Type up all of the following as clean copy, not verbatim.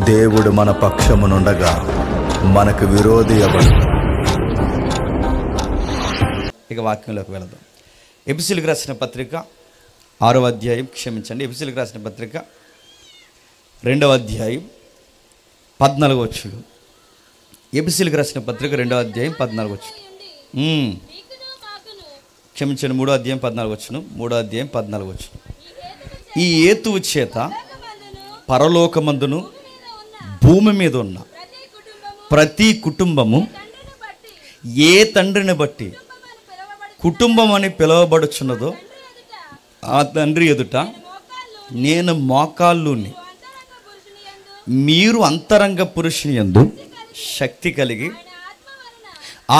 దేవుడు మన పక్షమునుండగా మనకు విరోధి ఎవడు? ఇక వాక్యంలోకి వెళదాం. ఎఫెసీయులకు రాసిన పత్రిక 6వ అధ్యాయం, ఎఫెసీయులకు రాసిన పత్రిక 2వ అధ్యాయం 14వ వచనం. ఎఫెసీయులకు రాసిన పత్రిక 2వ అధ్యాయం 14వ వచనం. 3వ అధ్యాయం 14వ వచనం. 3వ అధ్యాయం 14వ వచనం. ఈ హేతువు చేత పరలోకమందును భూమి మీద ఉన్న ప్రతి కుటుంబము ఏ తండ్రిని బట్టి కుటుంబం అని పిలువబడుచున్నదో ఆ తండ్రి ఎదుట నేను మోకాళ్ళుని, మీరు అంతరంగ పురుషుని యందు శక్తి కలిగి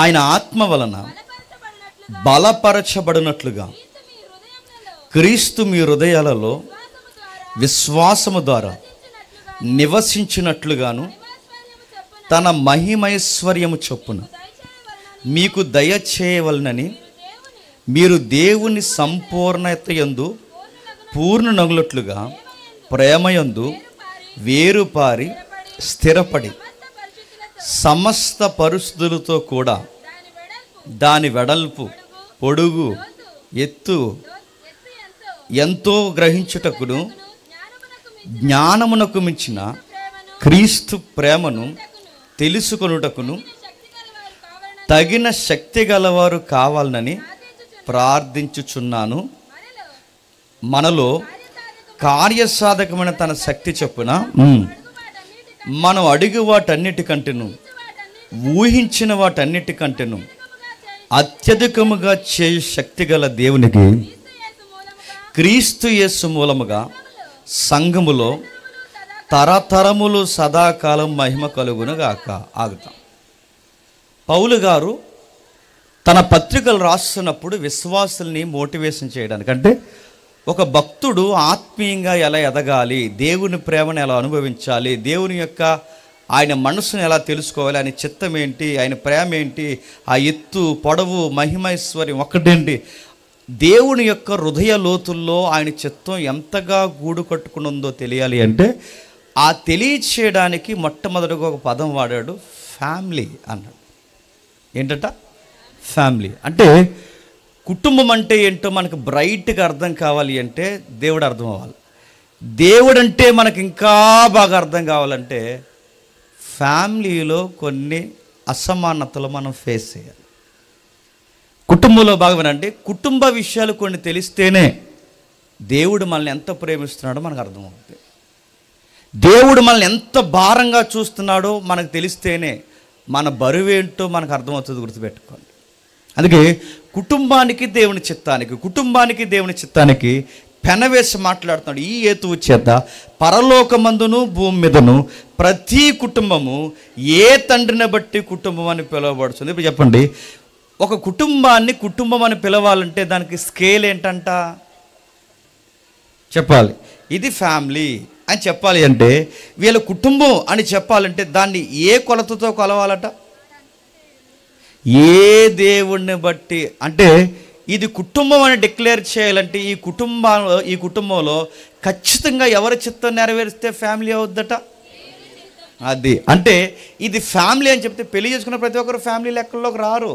ఆయన ఆత్మ వలన బలపరచబడినట్లుగా క్రీస్తు మీ హృదయాలలో విశ్వాసము ద్వారా నివసించినట్లుగాను తన మహిమైశ్వర్యము చొప్పున మీకు దయచేయవలనని మీరు దేవుని సంపూర్ణత యందు పూర్ణనగులట్లుగా ప్రేమయందు వేరుపారి స్థిరపడి సమస్త పరిస్థితులతో కూడా దాని వెడల్పు, పొడుగు, ఎత్తు ఎంతో గ్రహించుటకును జ్ఞానమునకు మించిన క్రీస్తు ప్రేమను తెలుసుకొనుటకును తగిన శక్తి గలవారు కావాలని ప్రార్థించుచున్నాను. మనలో కార్యసాధకమైన తన శక్తి చొప్పున మనం అడిగి వాటన్నిటికంటేను ఊహించిన వాటన్నిటికంటేను అత్యధికముగా చేయు శక్తి గల దేవునికి క్రీస్తు యేసు మూలముగా సంఘములో తరతరములు సదాకాలం మహిమ కలుగునుగాక. ఆగుతాం. పౌలు గారు తన పత్రికలు రాస్తున్నప్పుడు విశ్వాసుల్ని మోటివేషన్ చేయడానికి, అంటే ఒక భక్తుడు ఆత్మీయంగా ఎలా ఎదగాలి, దేవుని ప్రేమను ఎలా అనుభవించాలి, దేవుని యొక్క ఆయన మనసును ఎలా తెలుసుకోవాలి, ఆయన చిత్తం ఏంటి, ఆయన ప్రేమ ఏంటి, ఆ ఎత్తు, పొడవు, మహిమైశ్వర్యం ఒక్కటేంటి, దేవుని యొక్క హృదయ లోతుల్లో ఆయన చిత్తం ఎంతగా గూడు కట్టుకుని ఉందో తెలియాలి అంటే ఆ తెలియచేయడానికి మొట్టమొదటిగా ఒక పదం వాడాడు, ఫ్యామిలీ అన్నాడు. ఏంటట? ఫ్యామిలీ. అంటే కుటుంబం అంటే ఏంటో మనకు బ్రైట్గా అర్థం కావాలి అంటే దేవుడు అర్థం అవ్వాలి. దేవుడు అంటే మనకు ఇంకా బాగా అర్థం కావాలంటే ఫ్యామిలీలో కొన్ని అసమానతలు మనం ఫేస్ చేయాలి. కుటుంబంలో భాగమేనంటే కుటుంబ విషయాలు కొన్ని తెలిస్తేనే దేవుడు మనల్ని ఎంత ప్రేమిస్తున్నాడో మనకు అర్థమవుతుంది. దేవుడు మనల్ని ఎంత భారంగా చూస్తున్నాడో మనకు తెలిస్తేనే మన బరువేంటో మనకు అర్థమవుతుంది. గుర్తుపెట్టుకోండి. అందుకే కుటుంబానికి దేవుని చిత్తానికి పెనవేసి మాట్లాడుతున్నాడు. ఈ హేతువు చేత పరలోకమందును భూమి మీదను ప్రతి కుటుంబము ఏ తండ్రిని బట్టి కుటుంబం అని పిలువబడుతుంది. ఇప్పుడు చెప్పండి, ఒక కుటుంబాన్ని కుటుంబం అని పిలవాలంటే దానికి స్కేల్ ఏంటంట చెప్పాలి. ఇది ఫ్యామిలీ అని చెప్పాలి అంటే, వీళ్ళ కుటుంబం అని చెప్పాలంటే దాన్ని ఏ కొలతతో కొలవాలట? ఏ దేవుణ్ణి బట్టి. అంటే ఇది కుటుంబం అని డిక్లేర్ చేయాలంటే ఈ కుటుంబంలో ఖచ్చితంగా ఎవరి చిత్తం నెరవేరిస్తే ఫ్యామిలీ అవుద్దట? అది. అంటే ఇది ఫ్యామిలీ అని చెప్తే పెళ్లి చేసుకున్న ప్రతి ఒక్కరు ఫ్యామిలీ లెక్కల్లోకి రారు.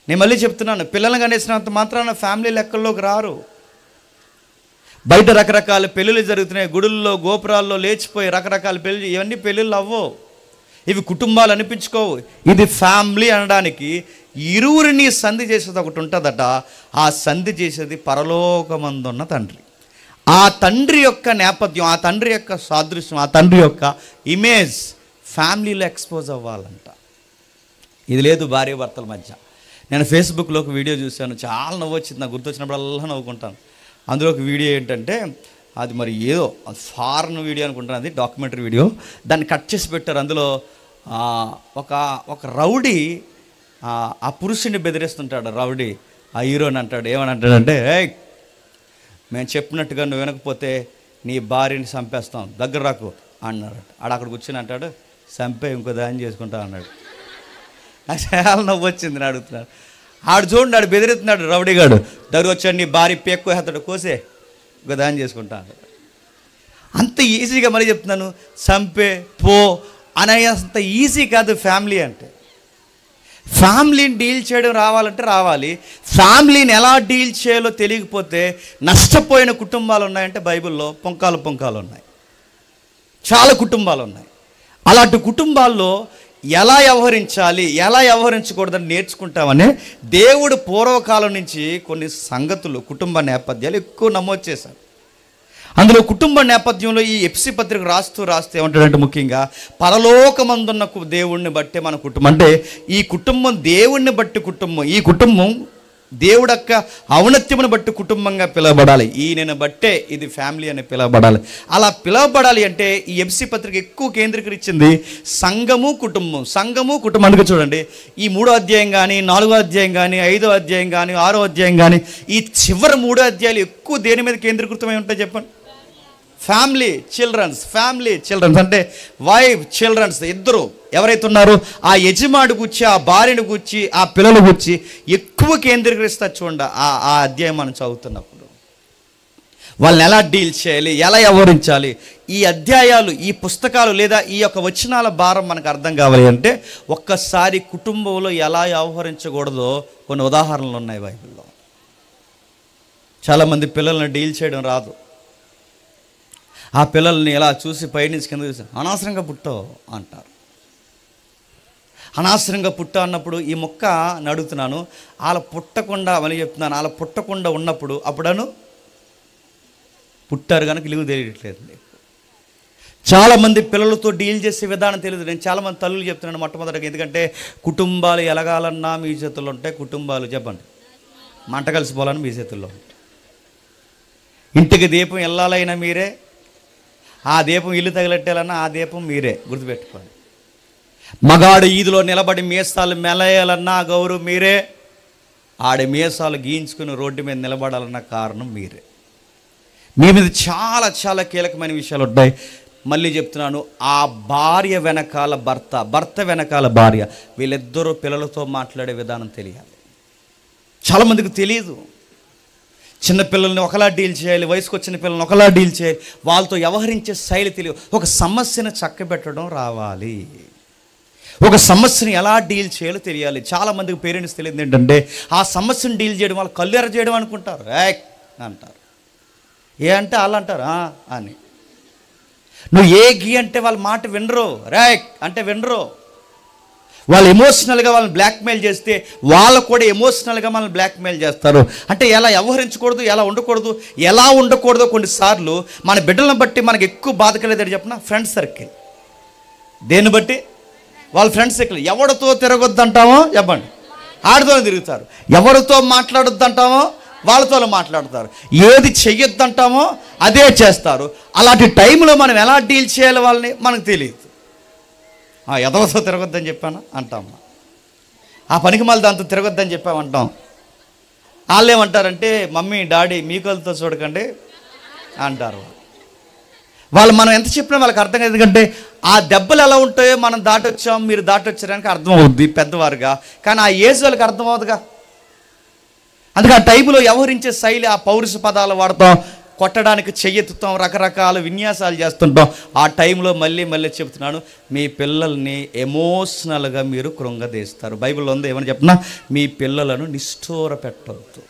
నేను మళ్ళీ చెప్తున్నాను, పిల్లలను కనేసినంత మాత్రాన ఫ్యామిలీ లెక్కల్లోకి రారు. బయట రకరకాల పెళ్ళిళ్ళు జరుగుతున్నాయి, గుడుల్లో గోపురాల్లో లేచిపోయి రకరకాల పెళ్ళి, ఇవన్నీ పెళ్ళిళ్ళు అవ్వవు, ఇవి కుటుంబాలు అనిపించుకోవు. ఇది ఫ్యామిలీ అనడానికి ఇరువురిని సంధి చేసేది ఒకటి ఉంటుందట. ఆ సంధి చేసేది పరలోకమందున్న తండ్రి. ఆ తండ్రి యొక్క నేపథ్యం, ఆ తండ్రి యొక్క సాదృశ్యం, ఆ తండ్రి యొక్క ఇమేజ్ ఫ్యామిలీలో ఎక్స్పోజ్ అవ్వాలంట. ఇది లేదు భార్య భర్తల మధ్య. నేను ఫేస్బుక్లో ఒక వీడియో చూశాను, చాలా నవ్వు వచ్చింది. నాకు గుర్తొచ్చినప్పుడల్లా నవ్వుకుంటాను. అందులో ఒక వీడియో ఏంటంటే, అది మరి ఏదో ఫారెన్ వీడియో అనుకుంటాను, అది డాక్యుమెంటరీ వీడియో. దాన్ని కట్ చేసి పెట్టారు. అందులో ఒక రౌడీ ఆ పురుషుని బెదిరిస్తుంటాడు. రౌడీ ఆ హీరోని అంటాడు, ఏమని అంటాడంటే, ఏయ్ మేము చెప్పినట్టుగా నువ్వు వినకపోతే నీ భార్యని చంపేస్తాం, దగ్గర రాకు అన్నాడు. అక్కడ కూర్చొని అంటాడు, చంపే ఇంకో దాన్ని చేసుకుంటా అన్నాడు. నాకు చాలా నవ్వు వచ్చింది. అడుగుతున్నాడు, ఆడు చూడండి, ఆడు బెదిరిస్తున్నాడు రౌడీగాడు. దగ్గర వచ్చాడు, నీ భార్య పేక్కు హెత్తడు, కోసే ఇంకో దాన్ని చేసుకుంటా అన్నాడు. అంత ఈజీగా మరీ చెప్తున్నాను, చంపే పో అనేంత ఈజీ కాదు ఫ్యామిలీ అంటే. ఫ్యామిలీని డీల్ చేయడం రావాలంటే రావాలి. ఫ్యామిలీని ఎలా డీల్ చేయాలో తెలియకపోతే నష్టపోయిన కుటుంబాలు ఉన్నాయంటే బైబిల్లో పొంకాలు ఉన్నాయి, చాలా కుటుంబాలు ఉన్నాయి. అలాంటి కుటుంబాల్లో ఎలా వ్యవహరించాలి, ఎలా వ్యవహరించకూడదని నేర్చుకుంటామని దేవుడు పూర్వకాలం నుంచి కొన్ని సంగతులు, కుటుంబ నేపథ్యాలు ఎక్కువ నమోదు చేశారు. అందులో కుటుంబ నేపథ్యంలో ఈ ఎఫ్సీ పత్రిక రాస్తూ ఏమంటాడంటే, ముఖ్యంగా పరలోకమందున్న దేవుణ్ణి బట్టే మన కుటుంబం, అంటే ఈ కుటుంబం దేవుణ్ణి బట్టి కుటుంబం, ఈ కుటుంబం దేవుడు యొక్క ఔన్నత్యమును బట్టి కుటుంబంగా పిలువబడాలి, ఈయనను బట్టే ఇది ఫ్యామిలీ అని పిలువబడాలి. అలా పిలువబడాలి అంటే ఈ ఎఫ్సీ పత్రిక ఎక్కువ కేంద్రీకరించింది సంఘము కుటుంబం. అందుకే చూడండి, ఈ 3వ అధ్యాయం కానీ 4వ అధ్యాయం కానీ 5వ అధ్యాయం కానీ 6వ అధ్యాయం కానీ ఈ చివరి 3 అధ్యాయాలు ఎక్కువ దేని మీద కేంద్రీకృతమై ఉంటాయి చెప్పండి? ఫ్యామిలీ చిల్డ్రన్స్ అంటే వైఫ్ చిల్డ్రన్స్ ఇద్దరు ఎవరైతే ఉన్నారో ఆ యజమాని గురించి, ఆ భార్యను గురించి, ఆ పిల్లల గురించి ఎక్కువ కేంద్రీకరిస్తారు. చూడండి ఆ అధ్యాయం మనం చదువుతున్నప్పుడు వాళ్ళని ఎలా డీల్ చేయాలి, ఎలా వ్యవహరించాలి, ఈ అధ్యాయాలు, ఈ పుస్తకాలు లేదా ఈ యొక్క వచనాల భారం మనకు అర్థం కావాలి అంటే ఒక్కసారి కుటుంబంలో ఎలా వ్యవహరించకూడదో కొన్ని ఉదాహరణలు ఉన్నాయి బైబిల్లో. చాలామంది పిల్లల్ని డీల్ చేయడం రాదు. ఆ పిల్లల్ని ఎలా చూసి పైనుంచి కింద చూసి అనవసరంగా పుట్టావు అంటారు. అనవసరంగా పుట్టా అన్నప్పుడు ఈ మొక్క నడుగుతున్నాను, అలా పుట్టకుండా అని చెప్తున్నాను, అలా పుట్టకుండా ఉన్నప్పుడు అప్పుడను పుట్టారు కనుక ఇలుగు తెలియట్లేదు. చాలామంది పిల్లలతో డీల్ చేసే విధానం తెలియదు. నేను చాలామంది తల్లులు చెప్తున్నాను మొట్టమొదటిగా, ఎందుకంటే కుటుంబాలు ఎలగాలన్నా మీ చేతుల్లో ఉంటాయి, కుటుంబాలు చెప్పండి మంట కలిసిపోవాలని మీ చేతుల్లో ఉంటాయి. ఇంటికి దీపం వెళ్ళాలైనా మీరే, ఆ దీపం ఇల్లు తగిలెట్టాలన్నా ఆ దీపం మీరే, గుర్తుపెట్టుకోండి. మగాడు ఈదులో నిలబడి మీసాలు మెలయాలన్నా గౌరవం మీరే, ఆడి మీసాలు గీయించుకుని రోడ్డు మీద నిలబడాలన్న కారణం మీరే. మీ మీద చాలా చాలా కీలకమైన విషయాలు ఉంటాయి. మళ్ళీ చెప్తున్నాను, ఆ భార్య వెనకాల భర్త వెనకాల భార్య, వీళ్ళిద్దరూ పిల్లలతో మాట్లాడే విధానం తెలియాలి. చాలామందికి తెలియదు. చిన్నపిల్లల్ని ఒకలా డీల్ చేయాలి, వయసుకు వచ్చిన పిల్లల్ని ఒకలా డీల్ చేయాలి, వాళ్ళతో వ్యవహరించే శైలి తెలియదు. ఒక సమస్యను చక్కబెట్టడం రావాలి, ఒక సమస్యను ఎలా డీల్ చేయాలో తెలియాలి. చాలామందికి పేరెంట్స్ తెలియదు ఏంటంటే ఆ సమస్యను డీల్ చేయడం వాళ్ళు కళ్ళెర చేయడం అనుకుంటారు. అంటారు, ఏ అంటే వాళ్ళు అంటారు అని. నువ్వు ఏ గీ అంటే వాళ్ళ మాట వినరు, అంటే వినరు. వాళ్ళు ఎమోషనల్గా వాళ్ళని బ్లాక్మెయిల్ చేస్తే వాళ్ళు కూడా ఎమోషనల్గా మనల్ని బ్లాక్మెయిల్ చేస్తారు. అంటే ఎలా వ్యవహరించకూడదు, ఎలా ఉండకూడదో కొన్నిసార్లు మన బిడ్డలను బట్టి మనకి ఎక్కువ బాధ కలిగేది చెప్పిన ఫ్రెండ్ సర్కిల్. దేన్ని బట్టి? వాళ్ళ ఫ్రెండ్ సర్కిల్. ఎవరితో తిరగొద్దంటామో చెప్పండి, ఆడితోనే తిరుగుతారు. ఎవరితో మాట్లాడొద్దంటామో వాళ్ళతో మాట్లాడతారు. ఏది చెయ్యొద్దంటామో అదే చేస్తారు. అలాంటి టైంలో మనం ఎలా డీల్ చేయాలి వాళ్ళని మనకు తెలియదు. ఎదవతో తిరగొద్దని చెప్పాను అంటాం, ఆ పనికి మళ్ళీ దాంతో తిరగొద్దని చెప్పామంటాం. వాళ్ళు ఏమంటారంటే మమ్మీ డాడీ మీకలతో చూడకండి అంటారు. వాళ్ళు మనం ఎంత చెప్పినా వాళ్ళకి అర్థం కాదు, ఎందుకంటే ఆ దెబ్బలు ఎలా ఉంటాయో మనం దాటొచ్చాం, మీరు దాటొచ్చారనికి అర్థం అవుద్ది పెద్దవారుగా, కానీ ఆ ఏజ్ వాళ్ళకి అర్థం అవుతుందిగా. అందుకే ఆ టైంలో వ్యవహరించే శైలి, ఆ పౌరుష పదాలు వాడతాం, కొట్టడానికి చెయ్యెత్తుతాం, రకరకాల విన్యాసాలు చేస్తుంటాం. ఆ టైంలో మళ్ళీ చెప్తున్నాను, మీ పిల్లల్ని ఎమోషనల్గా మీరు కృంగదీస్తారు. బైబిల్లో ఉంది ఏమని చెప్పినా, మీ పిల్లలను నిష్ఠూర పెట్టవద్దు.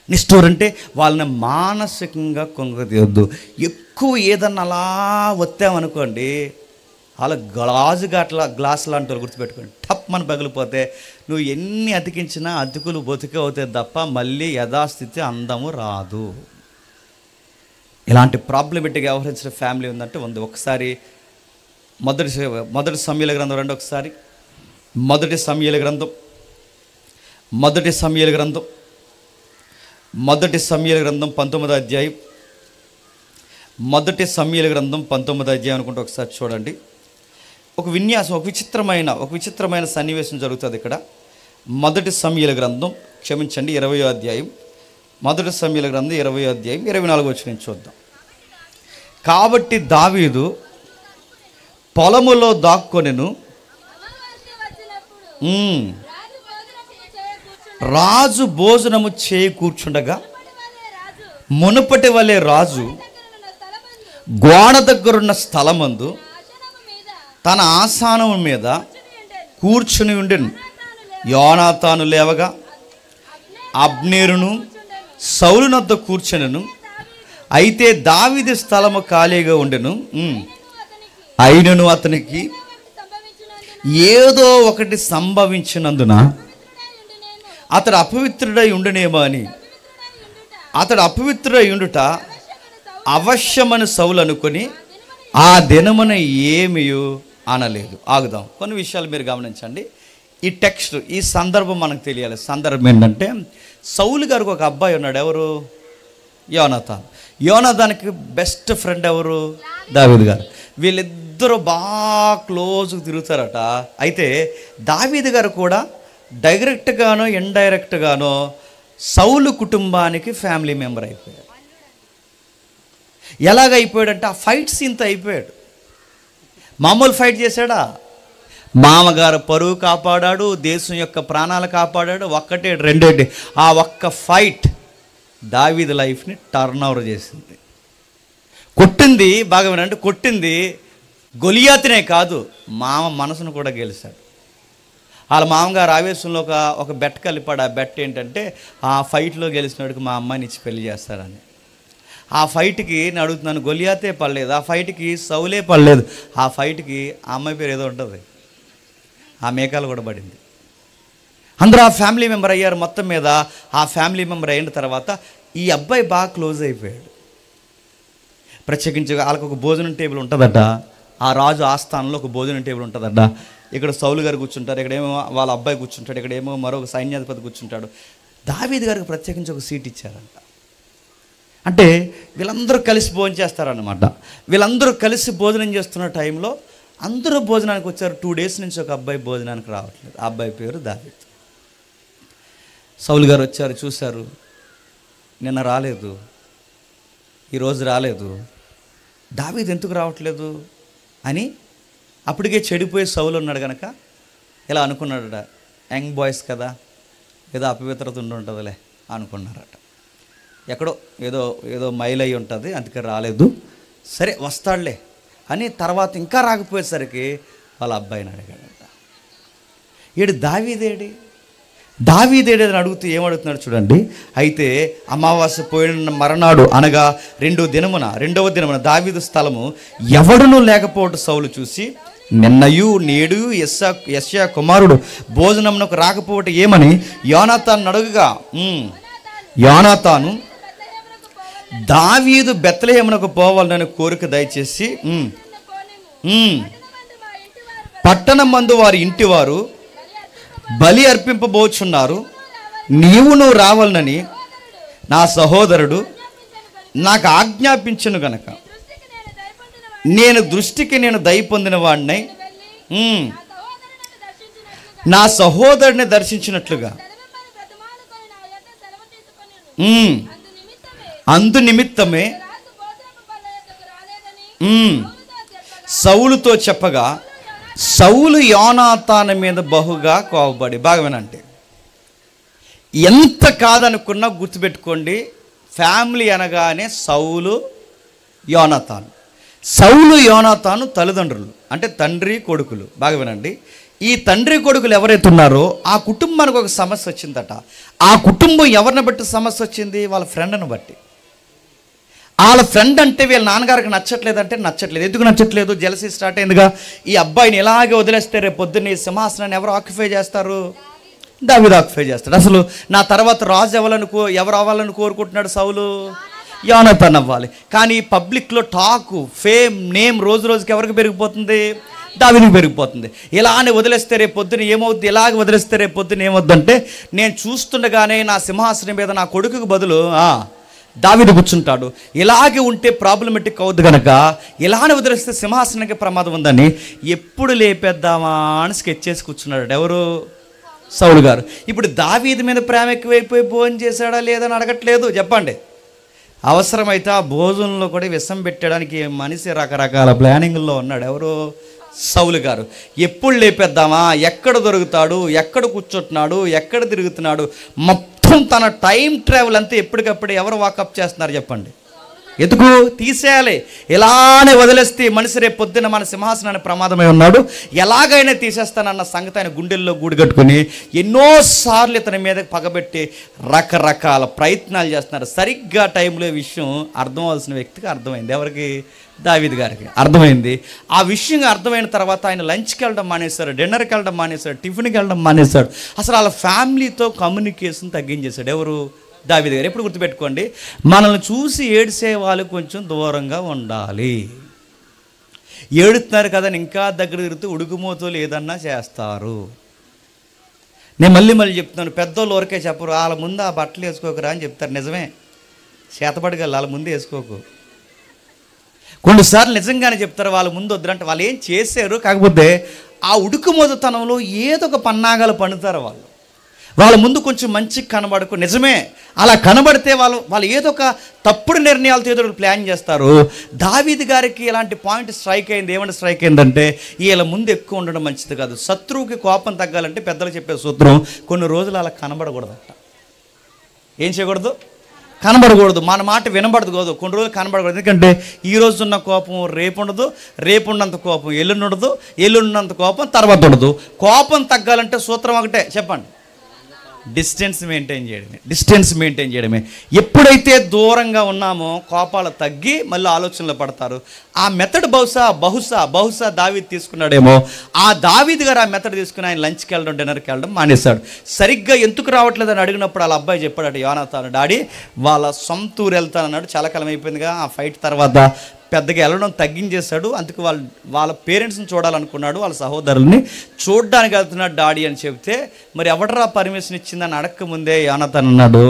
నిష్ఠూర అంటే వాళ్ళని మానసికంగా కృంగదీయొద్దు. ఎక్కువ ఏదన్నా అలా వత్తామనుకోండి, అలా గ్లాస్ లాంటి వాళ్ళు గుర్తుపెట్టుకోండి, టప్ మన పగిలిపోతే నువ్వు ఎన్ని అతికించినా అతుకులు బతుకే అవుతాయి తప్ప మళ్ళీ యథాస్థితి అందము రాదు. ఇలాంటి ప్రాబ్లమేటిక్ వ్యవహరించిన ఫ్యామిలీ ఉందంటే ఉంది. ఒకసారి మొదటి సమూయేలు గ్రంథం రండి, ఒకసారి మొదటి సమూయేలు గ్రంథం 19వ అధ్యాయం, మొదటి సమూయేలు గ్రంథం 19వ అధ్యాయం అనుకుంటే ఒకసారి చూడండి. ఒక విన్యాసం, ఒక విచిత్రమైన సన్నివేశం జరుగుతుంది ఇక్కడ. మొదటి సమూయేలు గ్రంథం 20వ అధ్యాయం, మొదటి సమూయేలు గ్రంథం 20వ అధ్యాయం 24వ వచనం చూద్దాం. కాబట్టి దావీదు పొలములో దాక్కొనెను, రాజు భోజనము చేయి కూర్చుండగా మునుపటి వలె రాజు గోడ దగ్గరున్న స్థలమందు తన ఆసనం మీద కూర్చుని ఉండెను. యోనాతాను లేవగా అబ్నేరును సౌలునొద్ద కూర్చునెను. అయితే దావీదు స్థలము ఖాళీగా ఉండెను. అయినను అతనికి ఏదో ఒకటి సంభవించినందున అతడు అపవిత్రుడై ఉండునేమో అని, అతడు అపవిత్రుడై ఉండుట అవశ్యమని సౌలు అనుకొని ఆ దినమున ఏమియో అనలేదు. ఆగుదాం. కొన్ని విషయాలు మీరు గమనించండి. ఈ టెక్స్ట్, ఈ సందర్భం మనకు తెలియాలి. సందర్భం ఏంటంటే, సౌలు గారికి ఒక అబ్బాయి ఉన్నాడు. ఎవరు? యోనాతాన్. యోనాతాన్కి బెస్ట్ ఫ్రెండ్ ఎవరు? దావీదు గారు. వీళ్ళిద్దరూ బాగా క్లోజ్గా తిరుగుతారట. అయితే దావీదు గారు కూడా డైరెక్ట్గానో ఇండైరెక్ట్గానో సౌలు కుటుంబానికి ఫ్యామిలీ మెంబర్ అయిపోయాడు. ఎలాగైపోయాడంటే, ఆ ఫైట్ సీన్తో అయిపోయాడు. మామూలు ఫైట్ చేశాడా? మామగారు పరువు కాపాడాడు, దేశం యొక్క ప్రాణాలు కాపాడాడు. ఒక్కటే రెండేంటి, ఆ ఒక్క ఫైట్ దావీదు లైఫ్ని టర్న్ ఓవర్ చేసింది. కొట్టింది బాగా వినండి, కొట్టింది గొలియాతునే కాదు, మామ మనసును కూడా గెలిచాడు. వాళ్ళ మామగారు ఆవేశంలో ఒక బెట్ కలిపాడు. ఆ బెట్ ఏంటంటే, ఆ ఫైట్లో గెలిచినోడికి మా అమ్మాయిని ఇచ్చి పెళ్లి చేస్తారని. ఆ ఫైట్కి నేను అడుగుతున్నాను, గొలియాతే పడలేదు, ఆ ఫైట్కి సౌలే పడలేదు, ఆ ఫైట్కి ఆ అమ్మాయి పేరు ఏదో ఉంటుంది, ఆ మేకాలు కూడా పడింది. అందరూ ఆ ఫ్యామిలీ మెంబర్ అయ్యారు. మొత్తం మీద ఆ ఫ్యామిలీ మెంబర్ అయిన తర్వాత ఈ అబ్బాయి బాగా క్లోజ్ అయిపోయాడు. ప్రత్యేకించి వాళ్ళకు ఒక భోజనం టేబుల్ ఉంటుందట. ఆ రాజు ఆస్థానంలో ఒక భోజనం టేబుల్ ఉంటుందట. ఇక్కడ సౌలు గారు కూర్చుంటారు, ఇక్కడేమో వాళ్ళ అబ్బాయి కూర్చుంటాడు, ఇక్కడేమో మరొక సైన్యాధిపతి కూర్చుంటాడు. దావీదు గారికి ప్రత్యేకించి ఒక సీట్ ఇచ్చారంట. అంటే వీళ్ళందరూ కలిసి భోజనం చేస్తారన్నమాట. వీళ్ళందరూ కలిసి భోజనం చేస్తున్న టైంలో అందరూ భోజనానికి వచ్చారు. 2 days నుంచి ఒక అబ్బాయి భోజనానికి రావట్లేదు. ఆ అబ్బాయి పేరు దావీదు. సౌలు గారు వచ్చారు, చూశారు, నిన్న రాలేదు, ఈరోజు రాలేదు, దావీదు ఎందుకు రావట్లేదు అని అప్పటికే చెడిపోయి సౌలు ఉన్నాడు కనుక ఇలా అనుకున్నాడట. యంగ్ బాయ్స్ కదా, ఏదో అపవిత్రత ఉంటుందిలే అనుకున్నారట. ఎక్కడో ఏదో మైల్ అయి ఉంటుంది, అందుకే రాలేదు, సరే వస్తాడులే అని. తర్వాత ఇంకా రాకపోయేసరికి వాళ్ళ అబ్బాయిని అడిగాడట, ఏడు దావీదేడి అని అడుగుతూ ఏమడుగుతున్నాడు చూడండి. అయితే అమావాస్య పోయిన మరనాడు అనగా రెండవ దినమున దావీదు స్థలము ఎవడునూ లేకపోవడం సౌలు చూసి, నిన్నయు నేడు యెష్యా కుమారుడు భోజనమునకు రాకపోవటం ఏమని యోనాతాను అడుగుగా, యోనాతాను దావీదు బెత్లెహేమునకు పోవాలని కోరిక దయచేసి పట్టణం మందు వారి ఇంటివారు బలి అర్పింపబోచున్నారు, నువ్వు రావాలని నా సహోదరుడు నాకు ఆజ్ఞాపించను గనక నేను దయ పొందిన వాడినై నా సహోదరుని దర్శించినట్లుగా అందు నిమిత్తమే సౌలుతో చెప్పగా, సౌలు యోనాతాను మీద బహుగా కోపపడి, బాగా వినండి, ఎంత కాదనుకున్నా గుర్తుపెట్టుకోండి, ఫ్యామిలీ అనగానే సౌలు యోనాతాను తల్లిదండ్రులు, అంటే తండ్రి కొడుకులు. బాగా వినండి, ఈ తండ్రి కొడుకులు ఎవరైతే ఉన్నారో ఆ కుటుంబానికి ఒక సమస్య వచ్చిందట. ఆ కుటుంబం ఎవరిని బట్టి సమస్య వచ్చింది? వాళ్ళ ఫ్రెండ్ని బట్టి. వాళ్ళ ఫ్రెండ్ అంటే వీళ్ళ నాన్నగారికి నచ్చట్లేదు. ఎందుకు నచ్చట్లేదు? జెలసీ స్టార్ట్ అయిందిగా. ఈ అబ్బాయిని ఇలాగే వదిలేస్తే రేపు పొద్దున్న ఈ సింహాసనాన్ని ఎవరు ఆక్యుపై చేస్తారు? దావీదు ఆక్యుపై చేస్తాడు. అసలు నా తర్వాత రాజు ఎవరు అవ్వాలని కోరుకుంటున్నాడు సౌలు? యోనాతాను అవ్వాలి. కానీ పబ్లిక్లో టాకు, ఫేమ్, నేమ్ రోజు రోజుకి ఎవరికి పెరిగిపోతుంది? దావీదుకి పెరిగిపోతుంది. ఇలానే వదిలేస్తే రేపు పొద్దున ఏమవుద్ది? ఇలాగ వదిలేస్తే రేపు పొద్దున ఏమవుద్దంటే, నేను చూస్తుండగానే నా సింహాసనం మీద నా కొడుకుకు బదులు దావీదు కూర్చుంటాడు. ఇలాగే ఉంటే ప్రాబ్లమెటిక్ అవుద్ది కనుక ఇలానే వదిలేస్తే సింహాసనానికి ప్రమాదం ఉందని ఎప్పుడు లేపేద్దామా అని స్కెచ్ చేసి కూర్చున్నాడు. ఎవరు? సౌలు గారు. ఇప్పుడు దావీదు మీద ప్రేమ ఎక్కువైపోయి భోజనం చేశాడా లేదని అడగట్లేదు. చెప్పండి. అవసరమైతే ఆ భోజనంలో కూడా విషం పెట్టడానికి మనిషి రకరకాల ప్లానింగ్లో ఉన్నాడు. ఎవరు? సౌలు గారు. ఎప్పుడు లేపేద్దామా, ఎక్కడ దొరుకుతాడు, ఎక్కడ కూర్చుంటున్నాడు, ఎక్కడ తిరుగుతున్నాడు, మొత్తం తన టైం ట్రావెల్ అంతా ఎప్పటికప్పుడు ఎవరు వాకప్ చేస్తున్నారు చెప్పండి? ఎందుకు తీసేయాలి? ఇలానే వదిలేస్తే మనిషి రేపు పొద్దున్న మన సింహాసనానికి ప్రమాదమై ఉన్నాడు, ఎలాగైనా తీసేస్తానన్న సంగతి ఆయన గుండెల్లో గూడు కట్టుకుని ఎన్నోసార్లు ఇతని మీద పగబెట్టి రకరకాల ప్రయత్నాలు చేస్తున్నారు. సరిగ్గా టైంలో విషయం అర్థం అవ్వాల్సిన వ్యక్తికి అర్థమైంది. ఎవరికి? దావీదు గారికి అర్థమైంది. ఆ విషయం అర్థమైన తర్వాత ఆయన లంచ్కి వెళ్ళడం మానేశాడు, డిన్నర్కి వెళ్ళడం మానేశాడు, టిఫిన్కి వెళ్ళడం మానేశాడు. అసలు వాళ్ళ ఫ్యామిలీతో కమ్యూనికేషన్ తగ్గించేశాడు. ఎవరు? దావీదు గారు. ఎప్పుడు గుర్తుపెట్టుకోండి, మనల్ని చూసి ఏడ్చే వాళ్ళు కొంచెం దూరంగా ఉండాలి. ఏడుతున్నారు కదా ఇంకా దగ్గర తిరుగుతూ ఉడుకుమోతోలు ఏదన్నా చేస్తారు. నేను మళ్ళీ చెప్తున్నాను, పెద్దోళ్ళు ఊరికే చెప్పరు, వాళ్ళ ముందు ఆ బట్టలు వేసుకోకరా అని చెప్తారు. నిజమే, చేతపడగల వాళ్ళ ముందు వేసుకోకు. కొన్నిసార్లు నిజంగానే చెప్తారు, వాళ్ళ ముందు వద్దురంటే వాళ్ళు ఏం చేశారు, కాకపోతే ఆ ఉడుకుమోతనంలో ఏదో ఒక పన్నాగాలు పన్నుతారు. వాళ్ళ ముందు కొంచెం మంచి కనబడకు. నిజమే, అలా కనబడితే వాళ్ళు ఏదో ఒక తప్పుడు నిర్ణయాలతో ఏదో ప్లాన్ చేస్తారు. దావీదు గారికి ఇలాంటి పాయింట్ స్ట్రైక్ అయింది. ఏమంటే స్ట్రైక్ అయిందంటే, వీళ్ళ ముందు ఎక్కువ ఉండడం మంచిది కాదు. శత్రువుకి కోపం తగ్గాలంటే పెద్దలు చెప్పే సూత్రం, కొన్ని రోజులు అలా కనబడకూడదట. ఏం చేయకూడదు? కనబడకూడదు. మన మాట వినబడదు. కొన్ని రోజులు కనబడకూడదు. ఎందుకంటే ఈ రోజు ఉన్న కోపం రేపు ఉండదు, రేపు ఉన్నంత కోపం ఎల్లుండి ఉండదు, ఎల్లుండినంత కోపం తర్వాత ఉండదు. కోపం తగ్గాలంటే సూత్రం ఒకటే, చెప్పండి, డిస్టెన్స్ మెయింటైన్ చేయడమే. ఎప్పుడైతే దూరంగా ఉన్నామో కోపాలు తగ్గి మళ్ళీ ఆలోచనలు పడతారు. ఆ మెథడ్ బహుశా దావీదు తీసుకున్నాడేమో. ఆ దావీదు గారు ఆ మెథడ్ తీసుకుని ఆయన లంచ్కి వెళ్ళడం, డిన్నర్కి వెళ్ళడం మానేశాడు. సరిగ్గా ఎందుకు రావట్లేదని అడిగినప్పుడు వాళ్ళ అబ్బాయి చెప్పాడట, యోనాతాను, డాడీ వాళ్ళ సొంత ఊరు వెళ్తానన్నాడు. చాలా కాలం అయిపోయిందిగా, ఆ ఫైట్ తర్వాత పెద్దగా వెళ్ళడం తగ్గించేశాడు. అందుకు వాళ్ళ పేరెంట్స్ని చూడాలనుకున్నాడు, వాళ్ళ సహోదరుల్ని చూడడానికి వెళ్తున్నాడు డాడీ అని చెప్తే, మరి ఎవడరా పర్మిషన్ ఇచ్చిందని అడక్క ముందే యోనాతాన్ అన్నాడు,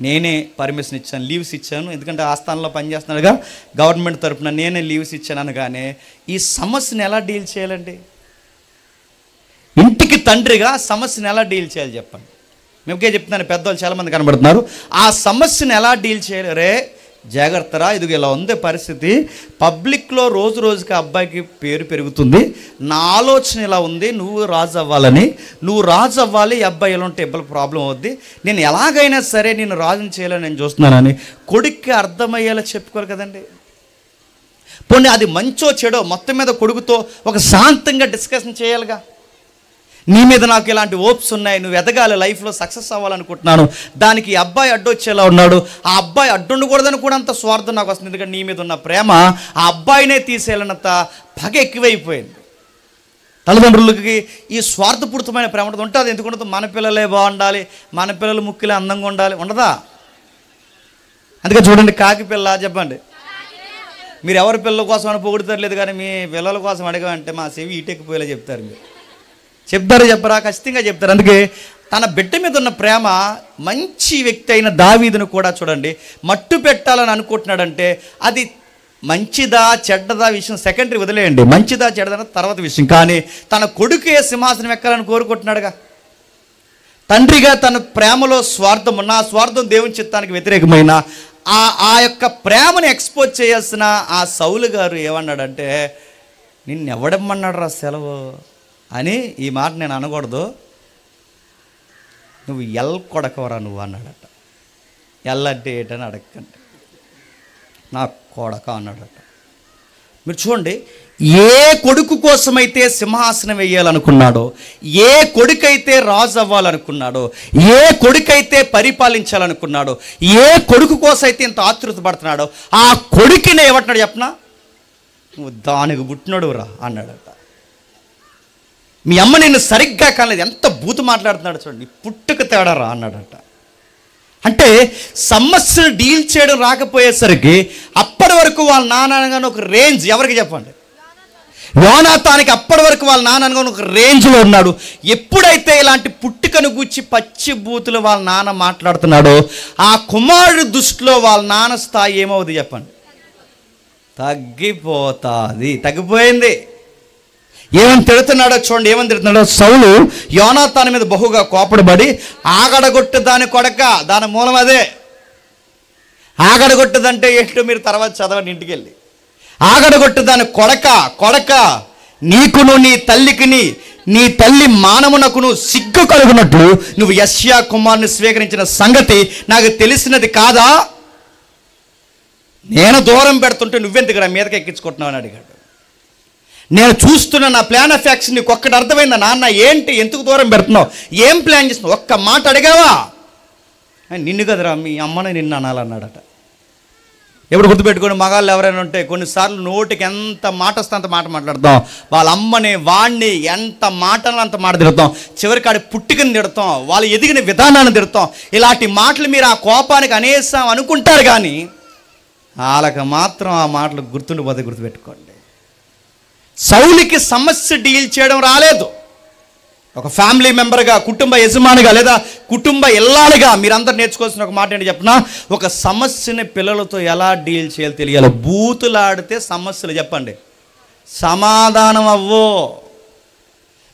నేనే పర్మిషన్ ఇచ్చాను, లీవ్స్ ఇచ్చాను. ఎందుకంటే ఆస్థానంలో పనిచేస్తున్నాడుగా, గవర్నమెంట్ తరఫున నేనే లీవ్స్ ఇచ్చాను అనగానే ఈ సమస్యను ఎలా డీల్ చేయాలండి? ఇంటికి తండ్రిగా సమస్యను ఎలా డీల్ చేయాలి చెప్పండి. మేమకే చెప్తున్నాను, పెద్దవాళ్ళు చాలామంది కనబడుతున్నారు. ఆ సమస్యను ఎలా డీల్ చేయాలి? రే జాగ్రత్తరా, ఇది ఇలా ఉంది పరిస్థితి, పబ్లిక్లో రోజు రోజుకి అబ్బాయికి పేరు పెరుగుతుంది, నా ఆలోచన ఇలా ఉంది, నువ్వు రాజు అవ్వాలి, ఈ అబ్బాయి ఇలా ఉంటే ఇబ్బంది ప్రాబ్లం అవుద్ది, నేను ఎలాగైనా సరే నేను రాజుని చేయాలని నేను చూస్తున్నానని కొడుక్కి అర్థమయ్యేలా చెప్పుకోరు కదండి. పోనీ అది మంచో చెడో మొత్తం మీద కొడుకుతో ఒక శాంతంగా డిస్కషన్ చేయాలిగా. నీ మీద నాకు ఇలాంటి హోప్స్ ఉన్నాయి, నువ్వు ఎదగాలి, లైఫ్లో సక్సెస్ అవ్వాలనుకుంటున్నాను, దానికి ఈ అబ్బాయి అడ్డొచ్చేలా ఉన్నాడు, ఆ అబ్బాయి అడ్డుండకూడదని కూడా అంత స్వార్థం నాకు వస్తుంది. ఎందుకంటే నీ మీద ఉన్న ప్రేమ ఆ అబ్బాయినే తీసేయాలన్నంత పగ ఎక్కువైపోయింది. తల్లిదండ్రులకి ఈ స్వార్థపూరితమైన ప్రేమ ఉంటుంది. ఎందుకుంటుంది? మన పిల్లలే బాగుండాలి, మన పిల్లలు ముక్కిలే అందంగా ఉండాలి, ఉండదా? అందుకే చూడండి, కాకి పిల్ల చెప్పండి, మీరు ఎవరి పిల్లల కోసం అని పొగుడుతారు, లేదు కానీ మీ పిల్లల కోసం అడగమంటే మా చెవి ఈటెక్కిపోయేలా చెప్తారు. మీరు చెప్పరా? ఖచ్చితంగా చెప్తారు. అందుకే తన బిడ్డ మీద ఉన్న ప్రేమ, మంచి వ్యక్తి అయిన దావీదును కూడా చూడండి మట్టు పెట్టాలని అనుకుంటున్నాడంటే అది మంచిదా చెడ్డదా విషయం సెకండరీ, వదిలేయండి. మంచిదా చెడ్డదా తర్వాత విషయం. కానీ తన కొడుకే సింహాసనం ఎక్కాలని కోరుకుంటున్నాడుగా. తండ్రిగా తన ప్రేమలో స్వార్థం ఉన్న, ఆ స్వార్థం దేవుని చిత్తానికి వ్యతిరేకమైన ఆ యొక్క ప్రేమను ఎక్స్పోజ్ చేయాల్సిన ఆ సౌలు గారు ఏమన్నాడంటే, నిన్నెవడమ్మన్నాడు రా సెలవు అని ఈ మాట నేను అనకూడదు, నువ్వు కొడకవరా నువ్వు అన్నాడట. అంటే ఏటని అడగకండి, నా కొడక అన్నాడట. మీరు చూడండి, ఏ కొడుకు కోసమైతే సింహాసనం వేయాలనుకున్నాడో, ఏ కొడుకైతే రాజు అవ్వాలనుకున్నాడో, ఏ కొడుకైతే పరిపాలించాలనుకున్నాడో, ఏ కొడుకు కోసం అయితే ఇంత ఆతృత పడుతున్నాడో, ఆ కొడుకునే ఏమంటున్నాడు చెప్పనా, నువ్వు దానికి పుట్టినాడు రా అన్నాడట. మీ అమ్మ నిన్ను సరిగ్గా కాలేదు, ఎంత బూతు మాట్లాడుతున్నాడు చూడండి, పుట్టుక తేడా రా అన్నాడట. అంటే సమస్యను డీల్ చేయడం రాకపోయేసరికి అప్పటి వరకు వాళ్ళ నాన్నగానే ఒక రేంజ్, ఎవరికి చెప్పండి, యోనాతానికి అప్పటి వరకు వాళ్ళ నాన్నగానే ఒక రేంజ్లో ఉన్నాడు. ఎప్పుడైతే ఇలాంటి పుట్టుకను గూర్చి పచ్చి బూతులు వాళ్ళ నాన్న మాట్లాడుతున్నాడో, ఆ కుమారుడు దృష్టిలో వాళ్ళ నాన్న స్థాయి ఏమవుతుంది చెప్పండి, తగ్గిపోయింది. ఏమని తిడుతున్నాడో చూడండి, ఏమని తిడుతున్నాడో. సౌలు యోనాతాను మీద బహుగా కోపడబడి, ఆగడగొట్టు దాని కొడక, దాని మూలం అదే. ఆగడగొట్టదంటే ఏంటో మీరు తర్వాత చదవండి ఇంటికి వెళ్ళి. ఆగడగొట్టు దాని కొడక, నీకును నీ తల్లికిని నీ తల్లి మానమునకును సిగ్గు కలుగునట్లు నువ్వు యెష్యా కుమారుని స్వీకరించిన సంగతి నాకు తెలిసినది కాదా? నేను దూరం పెడుతుంటే నువ్వెందుకురా మీదకి ఎక్కించుకుంటున్నావు అని అడిగాడు. నేను చూస్తున్న నా ప్లాన్ ఆఫ్ యాక్షన్ నీకు ఒక్కటి అర్థమైందా నాన్న? ఏంటి, ఎందుకు దూరం పెడుతున్నావు, ఏం ప్లాన్ చేస్తున్నావు, ఒక్క మాట అడిగావా? నిన్ను కదరా మీ అమ్మని నిన్ను అనాలన్నాడట. ఎప్పుడు గుర్తుపెట్టుకోండి, మగాళ్ళు ఎవరైనా ఉంటే కొన్నిసార్లు నోటికి ఎంత మాట వస్తే అంత మాట మాట్లాడతాం. వాళ్ళ అమ్మని వాణ్ణి ఎంత మాటలు అంత మాట తిడతాం. చివరికి ఆడి పుట్టికని తిడతాం, వాళ్ళు ఎదిగిన విధానాన్ని తిడతాం. ఇలాంటి మాటలు మీరు ఆ కోపానికి అనేసాం అనుకుంటారు, కానీ వాళ్ళకి మాత్రం ఆ మాటలు గుర్తుండిపోతే గుర్తుపెట్టుకోండి. సౌలుకి సమస్య డీల్ చేయడం రాలేదు. ఒక ఫ్యామిలీ మెంబర్గా, కుటుంబ యజమానిగా లేదా కుటుంబ ఇల్లాలుగా మీరందరూ నేర్చుకోవాల్సిన ఒక మాట ఏంటి చెప్పినా, ఒక సమస్యని పిల్లలతో ఎలా డీల్ చేయాలో తెలియాలి. బూతులాడితే సమస్యలు చెప్పండి సమాధానం అవ్వో.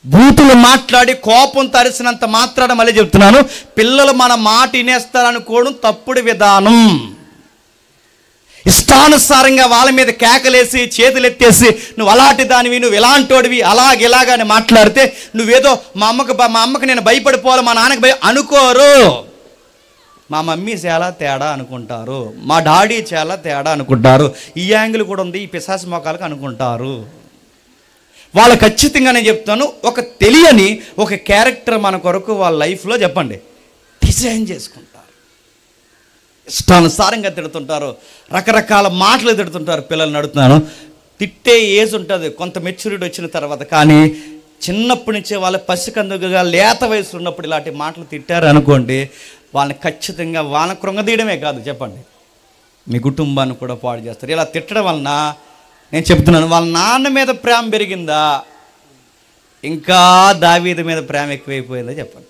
బూతులు మాట్లాడి కోపం తరిసినంత మాత్రాన మళ్ళీ చెప్తున్నాను, పిల్లలు మన మాట వినేస్తారనుకోవడం తప్పుడు విధానం. ఇష్టానుసారంగా వాళ్ళ మీద కేకలేసి చేతులెత్తేసి నువ్వు అలాంటి దానివి, నువ్వు ఇలాంటోడివి, ఇలాగని మాట్లాడితే నువ్వేదో మా అమ్మకి నేను భయపడిపోవాలి, మా నాన్నకి అనుకోరు. మా మమ్మీ చాలా తేడా అనుకుంటారు, మా డాడీ చాలా తేడా అనుకుంటారు, ఈ యాంగిల్ కూడా ఉంది, ఈ పిశాసి మొఖాలకు అనుకుంటారు. వాళ్ళు ఖచ్చితంగా నేను చెప్తాను, ఒక తెలియని ఒక క్యారెక్టర్ మన కొరకు వాళ్ళ లైఫ్లో చెప్పండి డిజైన్ చేసుకుంటారు. ఇష్టానుసారంగా తిడుతుంటారు, రకరకాల మాటలు తిడుతుంటారు. పిల్లల్ని అడుగుతున్నాను, తిట్టే ఏజ్ ఉంటుంది కొంత మెచ్యూరిటీ వచ్చిన తర్వాత, కానీ చిన్నప్పటి నుంచే వాళ్ళ పసికందుగా లేత వయసులో ఉన్నప్పుడు ఇలాంటి మాటలు తిట్టారు అనుకోండి, వాళ్ళని ఖచ్చితంగా వాళ్ళని కృంగదీయడమే కాదు చెప్పండి, మీ కుటుంబాన్ని కూడా పాడు చేస్తారు. ఇలా తిట్టడం వలన నేను చెప్తున్నాను, వాళ్ళ నాన్న మీద ప్రేమ పెరిగిందా, ఇంకా దావీదు మీద ప్రేమ ఎక్కువైపోయిందా చెప్పండి.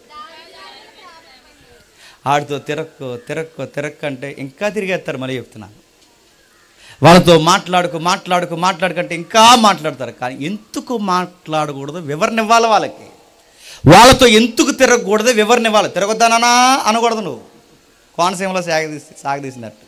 ఆడితో తిరక్కు అంటే ఇంకా తిరిగేస్తారు. మళ్ళీ చెప్తున్నాను, వాళ్ళతో మాట్లాడుకంటే ఇంకా మాట్లాడతారు. కానీ ఎందుకు మాట్లాడకూడదు వివరణ ఇవ్వాలి వాళ్ళకి. వాళ్ళతో ఎందుకు తిరగకూడదు వివరణ ఇవ్వాలి. తిరగొద్దానా అనకూడదు, నువ్వు కోనసీమలో సాగదీసినట్టు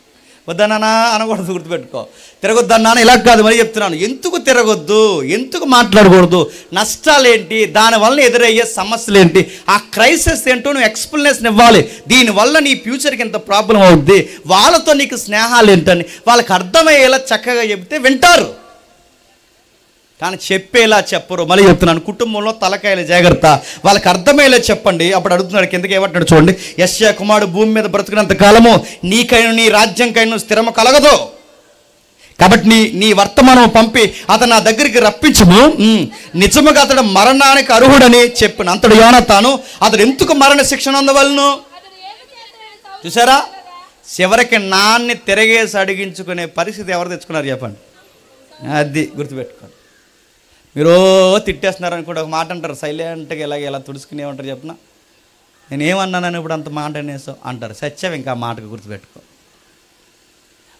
వద్దన్నా అనకూడదు, గుర్తుపెట్టుకో. తిరగొద్దన్నా ఇలా కాదు, మరి చెప్తున్నాను, ఎందుకు తిరగొద్దు, ఎందుకు మాట్లాడకూడదు, నష్టాలు ఏంటి, దానివల్ల ఎదురయ్యే సమస్యలు ఏంటి, ఆ క్రైసిస్ ఏంటో నువ్వు ఎక్స్ప్లెనేషన్ ఇవ్వాలి. దీనివల్ల నీ ఫ్యూచర్కి ఎంత ప్రాబ్లం అవుద్ది, వాళ్ళతో నీకు స్నేహాలు ఏంటని వాళ్ళకి అర్థమయ్యేలా చక్కగా చెప్తే వింటారు. కానీ చెప్పేలా చెప్పరు. మళ్ళీ చెప్తున్నాను, కుటుంబంలో తలకాయల జాగ్రత్త, వాళ్ళకి అర్థమయ్యేలా చెప్పండి. అప్పుడు అడుగుతున్నాడు కిందకి ఏమంటున్నాడు చూడండి, యెషయా కుమారుడు భూమి మీద బ్రతుకున్నంత కాలము నీకైనా నీ రాజ్యంకైనా స్థిరము కలగదు, కాబట్టి నీ వర్తమానం పంపి అతను నా దగ్గరికి రప్పించుము, నిజముగా అతడు మరణానికి అర్హుడని చెప్పిన అంతడు యోనాతాను. అతడు ఎందుకు మరణ శిక్షణ అందవలను చూసారా? చివరికి నాన్ని తిరగేసి అడిగించుకునే పరిస్థితి ఎవరు తెచ్చుకున్నారు చెప్పండి. అది గుర్తుపెట్టుకోండి. మీరు తిట్టేస్తున్నారు అనుకోండి, ఒక మాట అంటారు సైలెంట్గా ఎలా తుడుచుకునేమంటారు చెప్పిన, నేనేమన్నానని ఇప్పుడు అంత మాట అనేసావు అంటారు. సత్యం ఇంకా మాటకు గుర్తుపెట్టుకో.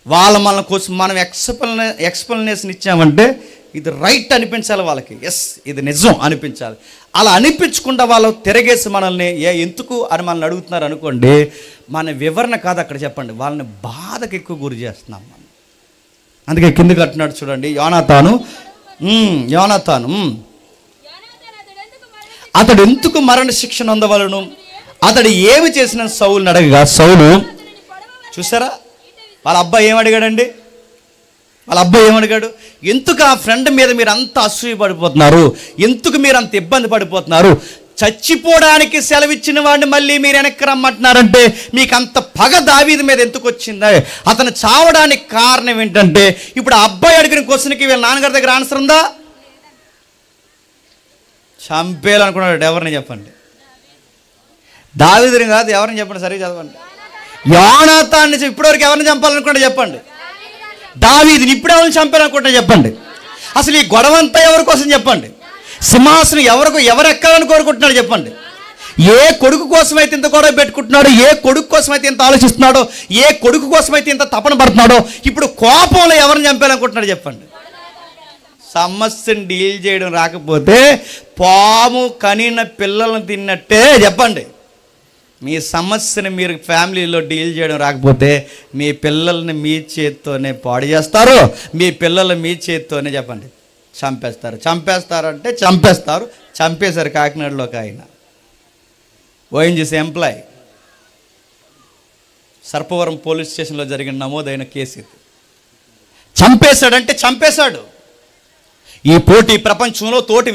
వాళ్ళ మన కోసం మనం ఎక్స్ప్లెనేషన్ ఇచ్చామంటే ఇది రైట్ అనిపించాలి వాళ్ళకి, ఎస్ ఇది నిజం అనిపించాలి. అలా అనిపించకుండా వాళ్ళు తిరగేసి మనల్ని ఎందుకు అని మనల్ని అడుగుతున్నారు అనుకోండి, మన వివరణ కాదు అక్కడ చెప్పండి, వాళ్ళని బాధకు ఎక్కువ గురి చేస్తున్నాం మనం. అందుకే కిందకి కట్టినాడు చూడండి, యోనాతాను అతడు ఎందుకు మరణ శిక్షణ అందవలను, అతడు ఏమి చేసిన సౌలుని అడగగా సౌలు చూసారా వాళ్ళ అబ్బాయి ఏమడిగాడండి, వాళ్ళ అబ్బాయి ఏమడిగాడు, ఎందుకు ఆ ఫ్రెండ్ మీద మీరు అంత అసూయ పడిపోతున్నారు, ఎందుకు మీరు అంత ఇబ్బంది పడిపోతున్నారు, చచ్చిపోవడానికి సెలవిచ్చిన వాడిని మళ్ళీ మీరు వెనక్కి రమ్మంటున్నారంటే మీకు అంత పగ దావీదు మీద ఎందుకు వచ్చిందా, అతను చావడానికి కారణం ఏంటంటే, ఇప్పుడు ఆ అబ్బాయి అడిగిన క్వశ్చన్కి వీళ్ళ నాన్నగారి దగ్గర ఆన్సర్ ఉందా? చంపేయాలనుకున్నాడు. ఎవరిని చెప్పండి, దావీదుని కాదు, ఎవరిని చెప్పండి, సరిగ్గా చదవండి. యోనాతాన్ని ఇప్పటివరకు ఎవరిని చంపాలనుకుంటే చెప్పండి, దావీదుని ఇప్పుడు ఎవరిని చంపాలనుకుంటే చెప్పండి. అసలు ఈ గొడవంతా ఎవరి కోసం చెప్పండి, సింహాసనం ఎవరు ఎక్కాలని కోరుకుంటున్నాడు చెప్పండి. ఏ కొడుకు కోసం అయితే ఇంత గొడవ పెట్టుకుంటున్నాడో, ఏ కొడుకు కోసం అయితే ఇంత ఆలోచిస్తున్నాడో, ఏ కొడుకు కోసం అయితే ఇంత తపన పడుతున్నాడో, ఇప్పుడు కోపంలో ఎవరిని చంపాలనుకుంటున్నాడు చెప్పండి. సమస్యను డీల్ చేయడం రాకపోతే పాము కనిన పిల్లలను తిన్నట్టే చెప్పండి. మీ సమస్యని మీరు ఫ్యామిలీలో డీల్ చేయడం రాకపోతే మీ పిల్లల్ని మీ చేత్తోనే పాడు చేస్తారు, మీ పిల్లలు మీ చేత్తోనే చెప్పండి చంపేస్తారంటే చంపేస్తారు. చంపేశారు కాకినాడలో ఒక ఆయన, ఓఎన్జీసీ ఎంప్లాయ్, సర్పవరం పోలీస్ స్టేషన్లో జరిగిన నమోదైన కేసు ఇది. చంపేశాడంటే చంపేశాడు. ఈ పోటీ ప్రపంచంలో తోటి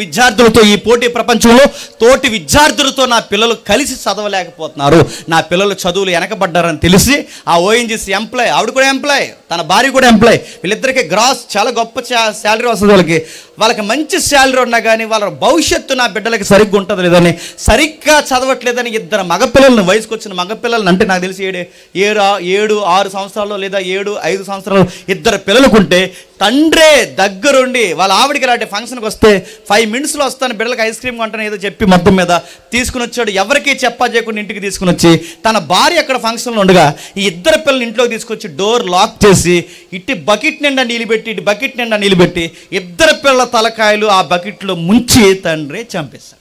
విద్యార్థులతో నా పిల్లలు కలిసి చదవలేకపోతున్నారు, నా పిల్లలు చదువులు వెనకబడ్డారని తెలిసి ఆ ఓఎన్జీసీ ఎంప్లాయ్, ఆవిడ కూడా ఎంప్లాయ్, తన భార్య కూడా ఎంప్లాయ్, వీళ్ళిద్దరికీ గ్రాస్ చాలా గొప్ప శాలరీ వస్తుంది. వాళ్ళకి మంచి శాలరీ ఉన్నా కానీ వాళ్ళ భవిష్యత్తు నా బిడ్డలకి సరిగ్గా ఉంటుంది లేదని, సరిగ్గా చదవట్లేదని ఇద్దరు మగపిల్లలను, వయసుకు వచ్చిన మగపిల్లలను, అంటే నాకు తెలిసి 7-6 సంవత్సరాలు లేదా 7-5 సంవత్సరాలు ఇద్దరు పిల్లలకుంటే తండ్రే దగ్గరుండి వాళ్ళ ఆవిడికి ఇలాంటి ఫంక్షన్కి వస్తే 5 మినిట్స్లో వస్తాను, బిడ్డలకు ఐస్ క్రీమ్ కొంటాను ఏదో చెప్పి మొత్తం మీద తీసుకుని వచ్చాడు. ఎవరికి చెప్పా చేయకుండా ఇంటికి తీసుకుని వచ్చి తన భార్య అక్కడ ఫంక్షన్లో ఉండగా ఈ ఇద్దరు పిల్లలు ఇంట్లోకి తీసుకొచ్చి డోర్ లాక్ చేసి ఇటు బకెట్ నిండా నీళ్ళు పెట్టి ఇద్దరు పిల్లల తలకాయలు ఆ బకెట్లో ముంచి తండ్రి చంపేశాడు.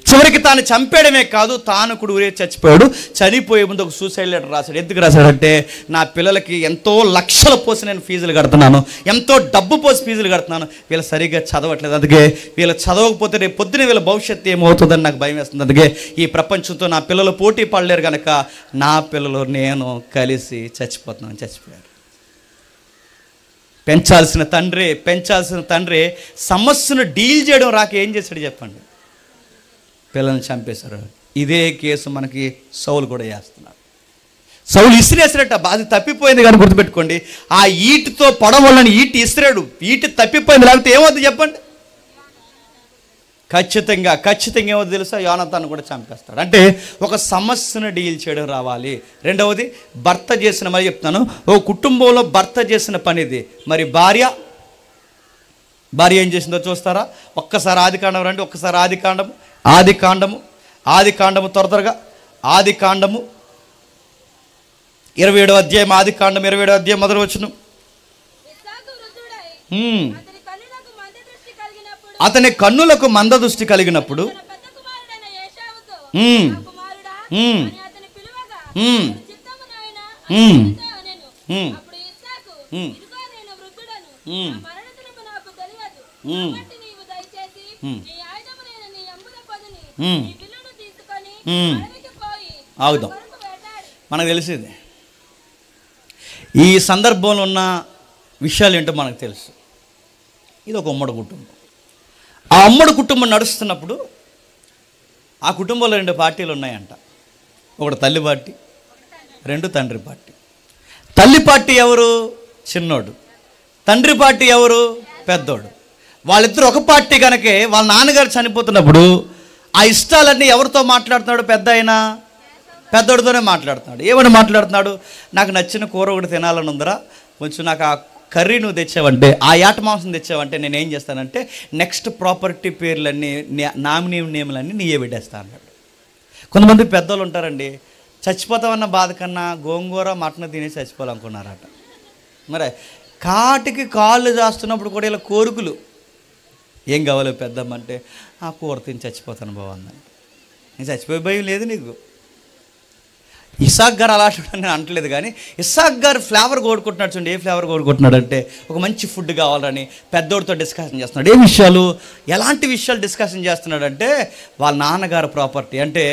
చివరికి తాను చంపేయడమే కాదు, తాను కూడా ఊరే చచ్చిపోయాడు. చనిపోయే ముందు ఒక సూసైడ్ లెటర్ రాశాడు. ఎందుకు రాశాడంటే, నా పిల్లలకి ఎంతో లక్షలు పోసి నేను ఫీజులు కడుతున్నాను, ఎంతో డబ్బు పోసి ఫీజులు కడుతున్నాను, వీళ్ళు సరిగ్గా చదవట్లేదు, అందుకే వీళ్ళు చదవకపోతే రేపు పొద్దున వీళ్ళ భవిష్యత్తు ఏమవుతుందని నాకు భయం వేస్తుంది, అందుకే ఈ ప్రపంచంతో నా పిల్లలు పోటీ పడలేరు కనుక నా పిల్లలు నేను కలిసి చచ్చిపోతున్నాను. చచ్చిపోయారు. పెంచాల్సిన తండ్రి సమస్యను డీల్ చేయడం రాక ఏం చేశాడు చెప్పండి? పిల్లల్ని చంపేశారు. ఇదే కేసు మనకి సౌలు కూడా చేస్తున్నారు. సౌలు ఇసిరేసినట్ట, అది తప్పిపోయింది కానీ గుర్తుపెట్టుకోండి, ఆ ఈటితో పడవలని ఈటి ఇసిరాడు, ఈటి తప్పిపోయింది, లేకపోతే ఏమవుతుంది చెప్పండి? ఖచ్చితంగా ఏమవుతుంది తెలుసా? యోనాతాను కూడా చంపేస్తాడు. అంటే ఒక సమస్యను డీల్ చేయడం రావాలి. రెండవది భర్త చేసిన, మరి చెప్తాను, ఓ కుటుంబంలో భర్త చేసిన పని ఇది. మరి భార్య ఏం చేసిందో చూస్తారా? ఒక్కసారి ఆదికాండం రండి, ఒక్కసారి ఆదికాండము త్వరగా ఆదికాండము 27వ అధ్యాయం, ఆదికాండం 27వ అధ్యాయం మొదలు వచనం. అతని కన్నులకు మందదృష్టి కలిగినప్పుడు ఆగుదాం. మనకు తెలిసింది ఈ సందర్భంలో ఉన్న విషయాలు ఏంటో మనకు తెలుసు. ఇది ఒక ఉమ్మడి కుటుంబం. ఆ ఉమ్మడి కుటుంబం నడుస్తున్నప్పుడు ఆ కుటుంబంలో 2 పార్టీలు ఉన్నాయంట. ఒకటి తల్లి పార్టీ, 2 తండ్రి పార్టీ. తల్లి పార్టీ ఎవరు? చిన్నోడు. తండ్రి పార్టీ ఎవరు? పెద్దోడు. వాళ్ళిద్దరు ఒక పార్టీ కనుకే వాళ్ళ నాన్నగారు చనిపోతున్నప్పుడు ఆ ఇష్టాలన్నీ ఎవరితో మాట్లాడుతున్నాడు? పెద్దోడితోనే మాట్లాడుతున్నాడు. ఏమని మాట్లాడుతున్నాడు? నాకు నచ్చిన కూర ఒకటి తినాలని ఉందరా, కొంచెం నాకు ఆ కర్రీ నువ్వు తెచ్చావంటే, ఆ యాట మాంసం తెచ్చావంటే నేను ఏం చేస్తానంటే నెక్స్ట్ ప్రాపర్టీ పేర్లన్నీ, నామినీ నేములన్నీ నీయే పెట్టేస్తా అన్నాడు. కొంతమంది పెద్దోళ్ళు ఉంటారండి, చచ్చిపోతామన్న బాధ కన్నా గోంగూర మటన్ తినేసి చచ్చిపోవాలనుకున్నారట. మరి కాటికి కాళ్ళు చేస్తున్నప్పుడు కూడా ఇలా కోరికలు, ఏం కావాలో పెద్దమ్మంటే ఆ కూర తిని చచ్చిపోతాను బాగుందని. నేను చచ్చిపోయే భయం లేదు నీకు. ఇస్సాక్ గారు అలాంటి నేను అంటలేదు, కానీ ఇస్సాక్ గారు ఫ్లేవర్ కోరుకుంటున్నాడు. చూడండి, ఏ ఫ్లేవర్ కోరుకుంటున్నాడు అంటే ఒక మంచి ఫుడ్ కావాలని పెద్దోడితో డిస్కషన్ చేస్తున్నాడు. ఏ విషయాలు, ఎలాంటి విషయాలు డిస్కషన్ చేస్తున్నాడంటే వాళ్ళ నాన్నగారు ప్రాపర్టీ, అంటే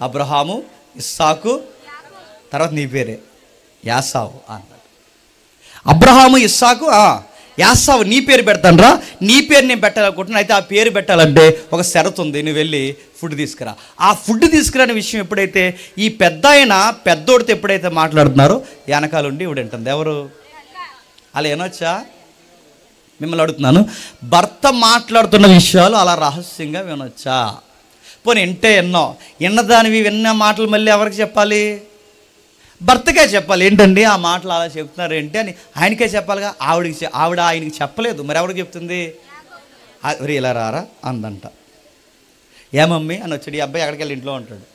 అబ్రహాము, ఇస్సాకు, తర్వాత నీ పేరే యాసావు అన్నాడు. అబ్రహాము, ఇస్సాకు, యాసావు నీ పేరు పెడతాను రా, నీ పేరు నేను పెట్టాలనుకుంటున్నాను, అయితే ఆ పేరు పెట్టాలంటే ఒక షరతు ఉంది, నువ్వు వెళ్ళి ఫుడ్ తీసుకురా. ఆ ఫుడ్ తీసుకురాని విషయం ఎప్పుడైతే ఈ పెద్దోడితో ఎప్పుడైతే మాట్లాడుతున్నారో వెనకాలండి ఇవిడ ఉంటుంది. ఎవరు? అలా వినొచ్చా? మిమ్మల్ని అడుగుతున్నాను, భర్త మాట్లాడుతున్న విషయాలు అలా రహస్యంగా వినొచ్చా? పోనీ విన్నదానివి విన్న మాటలు మళ్ళీ ఎవరికి చెప్పాలి? భర్తకే చెప్పాలి. ఏంటండి ఆ మాటలు అలా చెప్తున్నారు ఏంటి అని ఆయనకే చెప్పాలిగా. ఆవిడ ఆయనకి చెప్పలేదు, మరి ఎవరికి చెప్తుంది? మరి ఇలా రారా అందంట. ఏ మమ్మీ అని వచ్చాడు, ఈ అబ్బాయి ఎక్కడికి వెళ్ళి ఇంట్లో ఉంటాడు.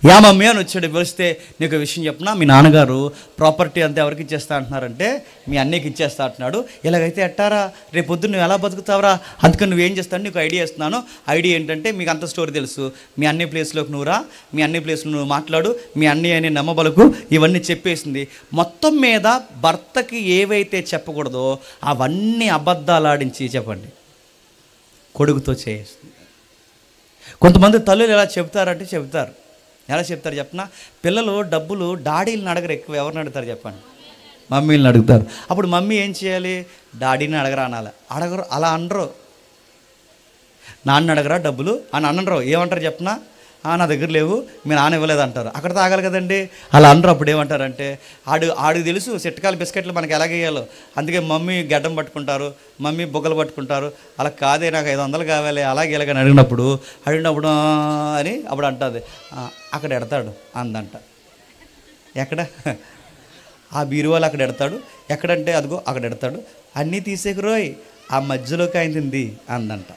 యా మమ్మీ అని వచ్చాడు. పిలిస్తే నీకు విషయం చెప్పినా, మీ నాన్నగారు ప్రాపర్టీ అంతా ఎవరికి ఇచ్చేస్తా అంటున్నారంటే మీ అన్నయ్యకి ఇచ్చేస్తా అంటున్నాడు. ఇలాగైతే ఎట్టారా, రేపు పొద్దున్న నువ్వు ఎలా బతుకుతావురా, అందుకని నువ్వేం చేస్తాను నీకు ఐడియా ఇస్తున్నాను. ఐడియా ఏంటంటే మీకు అంత స్టోరీ తెలుసు, మీ అన్నయ్య ప్లేస్లోకి నువ్వు రా, మీ అన్నయ్య ప్లేస్లో నువ్వు మాట్లాడు, మీ అన్నయ్య అని నమ్మబలకు, ఇవన్నీ చెప్పేసింది. మొత్తం మీద భర్తకి ఏవైతే చెప్పకూడదో అవన్నీ అబద్ధాలు ఆడించి చెప్పండి కొడుకుతో చేస్తుంది. కొంతమంది తల్లులు ఎలా చెప్తారంటే ఎలా చెప్తారు చెప్పనా, పిల్లలు డబ్బులు డాడీలను అడగరు, ఎక్కువ ఎవరిని అడుగుతారు చెప్పండి? మమ్మీని అడుగుతారు. అప్పుడు మమ్మీ ఏం చేయాలి? డాడీని అడగరా అనాలి. అడగరు, అలా అనరు. నాన్న అడగరా డబ్బులు అని అనరు. ఏమంటారు చెప్పనా? నా దగ్గర లేవు, మీ నాన్న ఇవ్వలేదు అంటారు. అక్కడ తాగాలి కదండి. అలా అనరు. అప్పుడు ఏమంటారంటే ఆడికి తెలుసు చిట్టకాల బిస్కెట్లు మనకి ఎలాగేయాలో, అందుకే మమ్మీ గడ్డం పట్టుకుంటారు, మమ్మీ బొగ్గలు పట్టుకుంటారు. అలా కాదే నాకు 500 కావాలి అలాగే ఇలాగని అడిగినప్పుడు అని అప్పుడు అంటుంది, అక్కడ ఎడతాడు అందంట. ఎక్కడ? ఆ బీరువాలు అక్కడ ఎడతాడు. ఎక్కడంటే అదిగో అక్కడ ఎడతాడు. అన్నీ తీసేకురోయ్, ఆ మధ్యలోకి అయింది అందంట.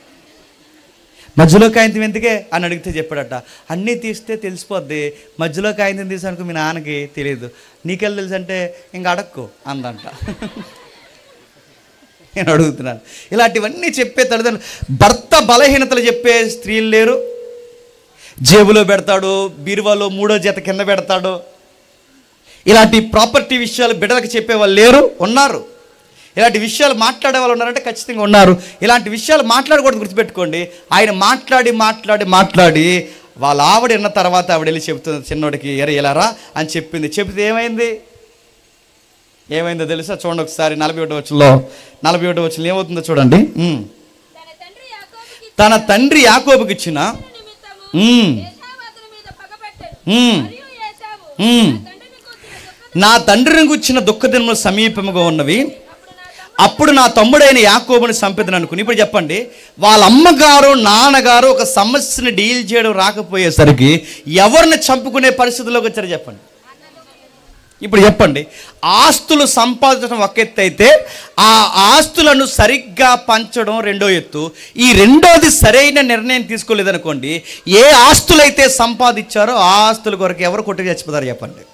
మధ్యలోకి అయింది ఎందుకే అని అడిగితే చెప్పాడట, అన్నీ తీస్తే తెలిసిపోద్ది, మధ్యలోకి అయింది తీసానుకో మీ నాన్నకి తెలియదు, నీకెళ్ళి తెలుసు అంటే ఇంక అడక్కు అందంట. నేను అడుగుతున్నాను. ఇలాంటివన్నీ చెప్పే తల్లిదండ్రులు. భర్త బలహీనతలు చెప్పే స్త్రీలు లేరు. జేబులో పెడతాడు, బీరువాలో 3వ జత కింద పెడతాడు. ఇలాంటి ప్రాపర్టీ విషయాలు బిడ్డలకు చెప్పేవాళ్ళు లేరు, ఉన్నారు. ఇలాంటి విషయాలు మాట్లాడే వాళ్ళు ఉన్నారంటే ఖచ్చితంగా ఉన్నారు. ఇలాంటి విషయాలు మాట్లాడకూడదు, గుర్తుపెట్టుకోండి. ఆయన మాట్లాడి వాళ్ళ ఆవిడ విన్న తర్వాత ఆవిడ వెళ్ళి చెబుతుంది చిన్నోడికి, ఎలారా అని చెప్పింది. చెబితే ఏమైందో తెలుసా? చూడండి ఒకసారి 41వ వచనంలో ఏమవుతుందో చూడండి. తన తండ్రి యాకోబుకి ఇచ్చిన నా తండ్రిని గుచ్చిన దుఃఖదినములు సమీపముగా ఉన్నవి, అప్పుడు నా తమ్ముడైన యాకోబుని సంపెదను అనుకుని. ఇప్పుడు చెప్పండి, వాళ్ళ అమ్మగారు నాన్నగారు ఒక సమస్యని డీల్ చేయడం రాకపోయేసరికి ఎవరిని చంపుకునే పరిస్థితిలోకి వచ్చారు చెప్పండి. ఇప్పుడు చెప్పండి, ఆస్తులు సంపాదించడం ఒక ఎత్తు అయితే ఆ ఆస్తులను సరిగ్గా పంచడం రెండో ఎత్తు. ఈ రెండోది సరైన నిర్ణయం తీసుకోలేదనుకోండి, ఏ ఆస్తులైతే సంపాదించారో ఆ ఆస్తుల కొరకు ఎవరు కొట్టుకు చచ్చిపోతారు చెప్పండి?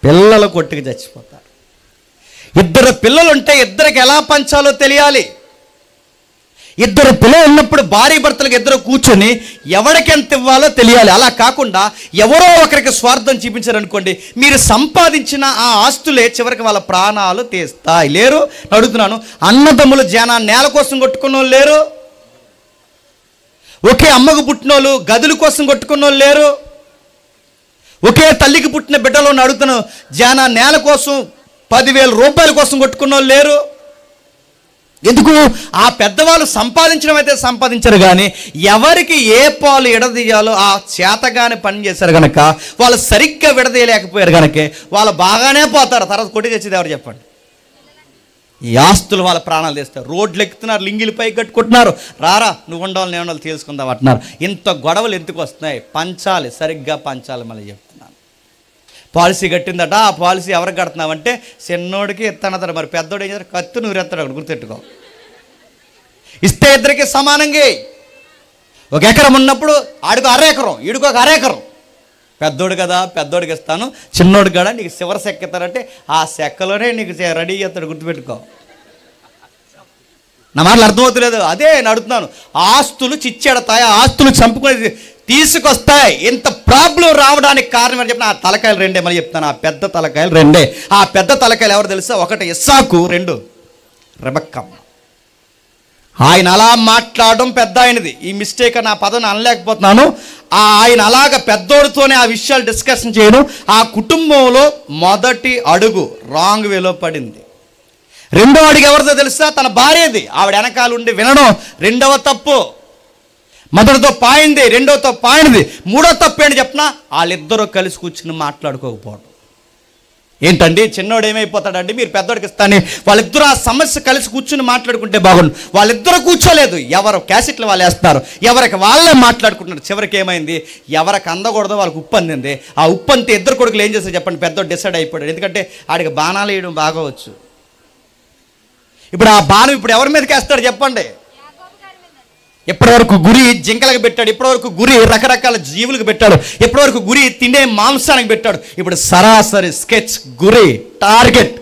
పిల్లలు కొట్టుకు చచ్చిపోతారు. 2 పిల్లలుంటే ఇద్దరికి ఎలా పంచాలో తెలియాలి. 2 పిల్లలు ఉన్నప్పుడు భార్య భర్తలకు 2 కూర్చొని ఎవరికి ఎంత ఇవ్వాలో తెలియాలి. అలా కాకుండా ఎవరో ఒకరికి స్వార్థం చూపించారనుకోండి, మీరు సంపాదించిన ఆ ఆస్తులే చివరికి వాళ్ళ ప్రాణాలు తీస్తాయి. లేరు అడుగుతున్నాను. అన్నదమ్ములు నేల కోసం కొట్టుకున్న వాళ్ళు లేరు. ఒకే అమ్మకు పుట్టిన వాళ్ళు గదుల కోసం కొట్టుకున్న వాళ్ళు లేరు. ఒకే తల్లికి పుట్టిన బిడ్డలో అడుగుతున్నాను, నేల కోసం 10,000 రూపాయల కోసం కొట్టుకున్న వాళ్ళు లేరు. ఎందుకు? ఆ పెద్దవాళ్ళు సంపాదించడం అయితే సంపాదించారు, కానీ ఎవరికి ఏ పాలు ఎడదీయాలో ఆ చేతగానే పని చేశారు కనుక వాళ్ళు సరిగ్గా విడదీయలేకపోయారు కనుక వాళ్ళు బాగానే పోతారు. తర్వాత కొట్టి తెచ్చేది ఎవరు చెప్పండి? ఈ ఆస్తులు వాళ్ళ ప్రాణాలు తీస్తారు. రోడ్లు ఎక్కుతున్నారు, లింగిలు పైకి కట్టుకుంటున్నారు. రారా నువ్వు ఉండాలి నేను ఉండాలి తెలుసుకుందాం అంటున్నారు. ఇంత గొడవలు ఎందుకు వస్తున్నాయి? పంచాలి, సరిగ్గా పంచాలి. మళ్ళీ చెప్తున్నాను, పాలసీ కట్టిందట. ఆ పాలసీ ఎవరికి కడుతున్నావంటే చిన్నోడికి ఎత్తనతాడు. మరి పెద్దోడు ఏం చేస్తారు? కత్తి నూరెత్తాడు. అక్కడ గుర్తెట్టుకో. ఇస్తే ఇద్దరికి సమానంగా. 1 ఎకరం ఉన్నప్పుడు ఆడికి 1/2 ఎకరం, ఈడికి 1/2 ఎకరం. పెద్దోడు కదా, పెద్దోడికి ఇస్తాను. చిన్నోడు కదా నీకు చివరి సెక్క ఇస్తారంటే ఆ సెక్కలోనే నీకు రెడీ చేస్తాడు. గుర్తుపెట్టుకో. నా మాటలు అర్థమవుతలేదు. అదే నేను అడుగుతున్నాను. ఆస్తులు చిచ్చెడతాయి, ఆస్తులు చంపుకొని తీసుకొస్తాయి. ఇంత ప్రాబ్లం రావడానికి కారణం అని చెప్పిన ఆ తలకాయలు 2 మళ్ళీ చెప్తాను. ఆ పెద్ద తలకాయలు 2. ఆ పెద్ద తలకాయలు ఎవరు తెలుసా? 1 ఇస్సాకు, 2 రెబెక్కమ్మ. ఆయన అలా మాట్లాడడం పెద్ద ఆయనది. ఈ మిస్టేక్ నా పదవిని అనలేకపోతున్నాను. ఆయన అలాగ పెద్దోడితోనే ఆ విషయాలు డిస్కషన్ చేయడం ఆ కుటుంబంలో మొదటి అడుగు రాంగ్ వేలో పడింది. 2వ అడుగు ఎవరిదో తెలుసా? తన భార్యది. ఆవిడ వెనకాల ఉండి వినడం 2వ తప్పు. మొదటితో పాయింది, 2వతో పాయింది. 3వ తప్పు ఏంటి చెప్పనా? వాళ్ళిద్దరూ కలిసి కూర్చుని మాట్లాడుకోకపోవడం. ఏంటండి చిన్నోడు ఏమైపోతాడండి, మీరు పెద్దోడికి ఇస్తాను. వాళ్ళిద్దరూ ఆ సమస్య కలిసి కూర్చుని మాట్లాడుకుంటే బాగుండు. వాళ్ళిద్దరూ కూర్చోలేదు. ఎవరు క్యాసెట్లు వాళ్ళు వేస్తారు, ఎవరికి వాళ్ళే మాట్లాడుకుంటున్నారు. చివరికి ఏమైంది? ఎవరికి అందకూడదో వాళ్ళకి ఉప్పు అందింది. ఆ ఉప్పు అంతే 2 కొడుకులు ఏం చేస్తారు చెప్పండి? పెద్దోడు డిసైడ్ అయిపోయాడు. ఎందుకంటే ఆడికి బాణాలు వేయడం బాగా వచ్చు. ఇప్పుడు ఆ బాణం ఇప్పుడు ఎవరి మీదకి వేస్తాడు చెప్పండి? ఇప్పటివరకు గురి జింకలకు పెట్టాడు, ఇప్పటివరకు గురి రకరకాల జీవులకు పెట్టాడు, ఇప్పటివరకు గురి తినే మాంసానికి పెట్టాడు. ఇప్పుడు సరాసరి స్కెచ్, గురి, టార్గెట్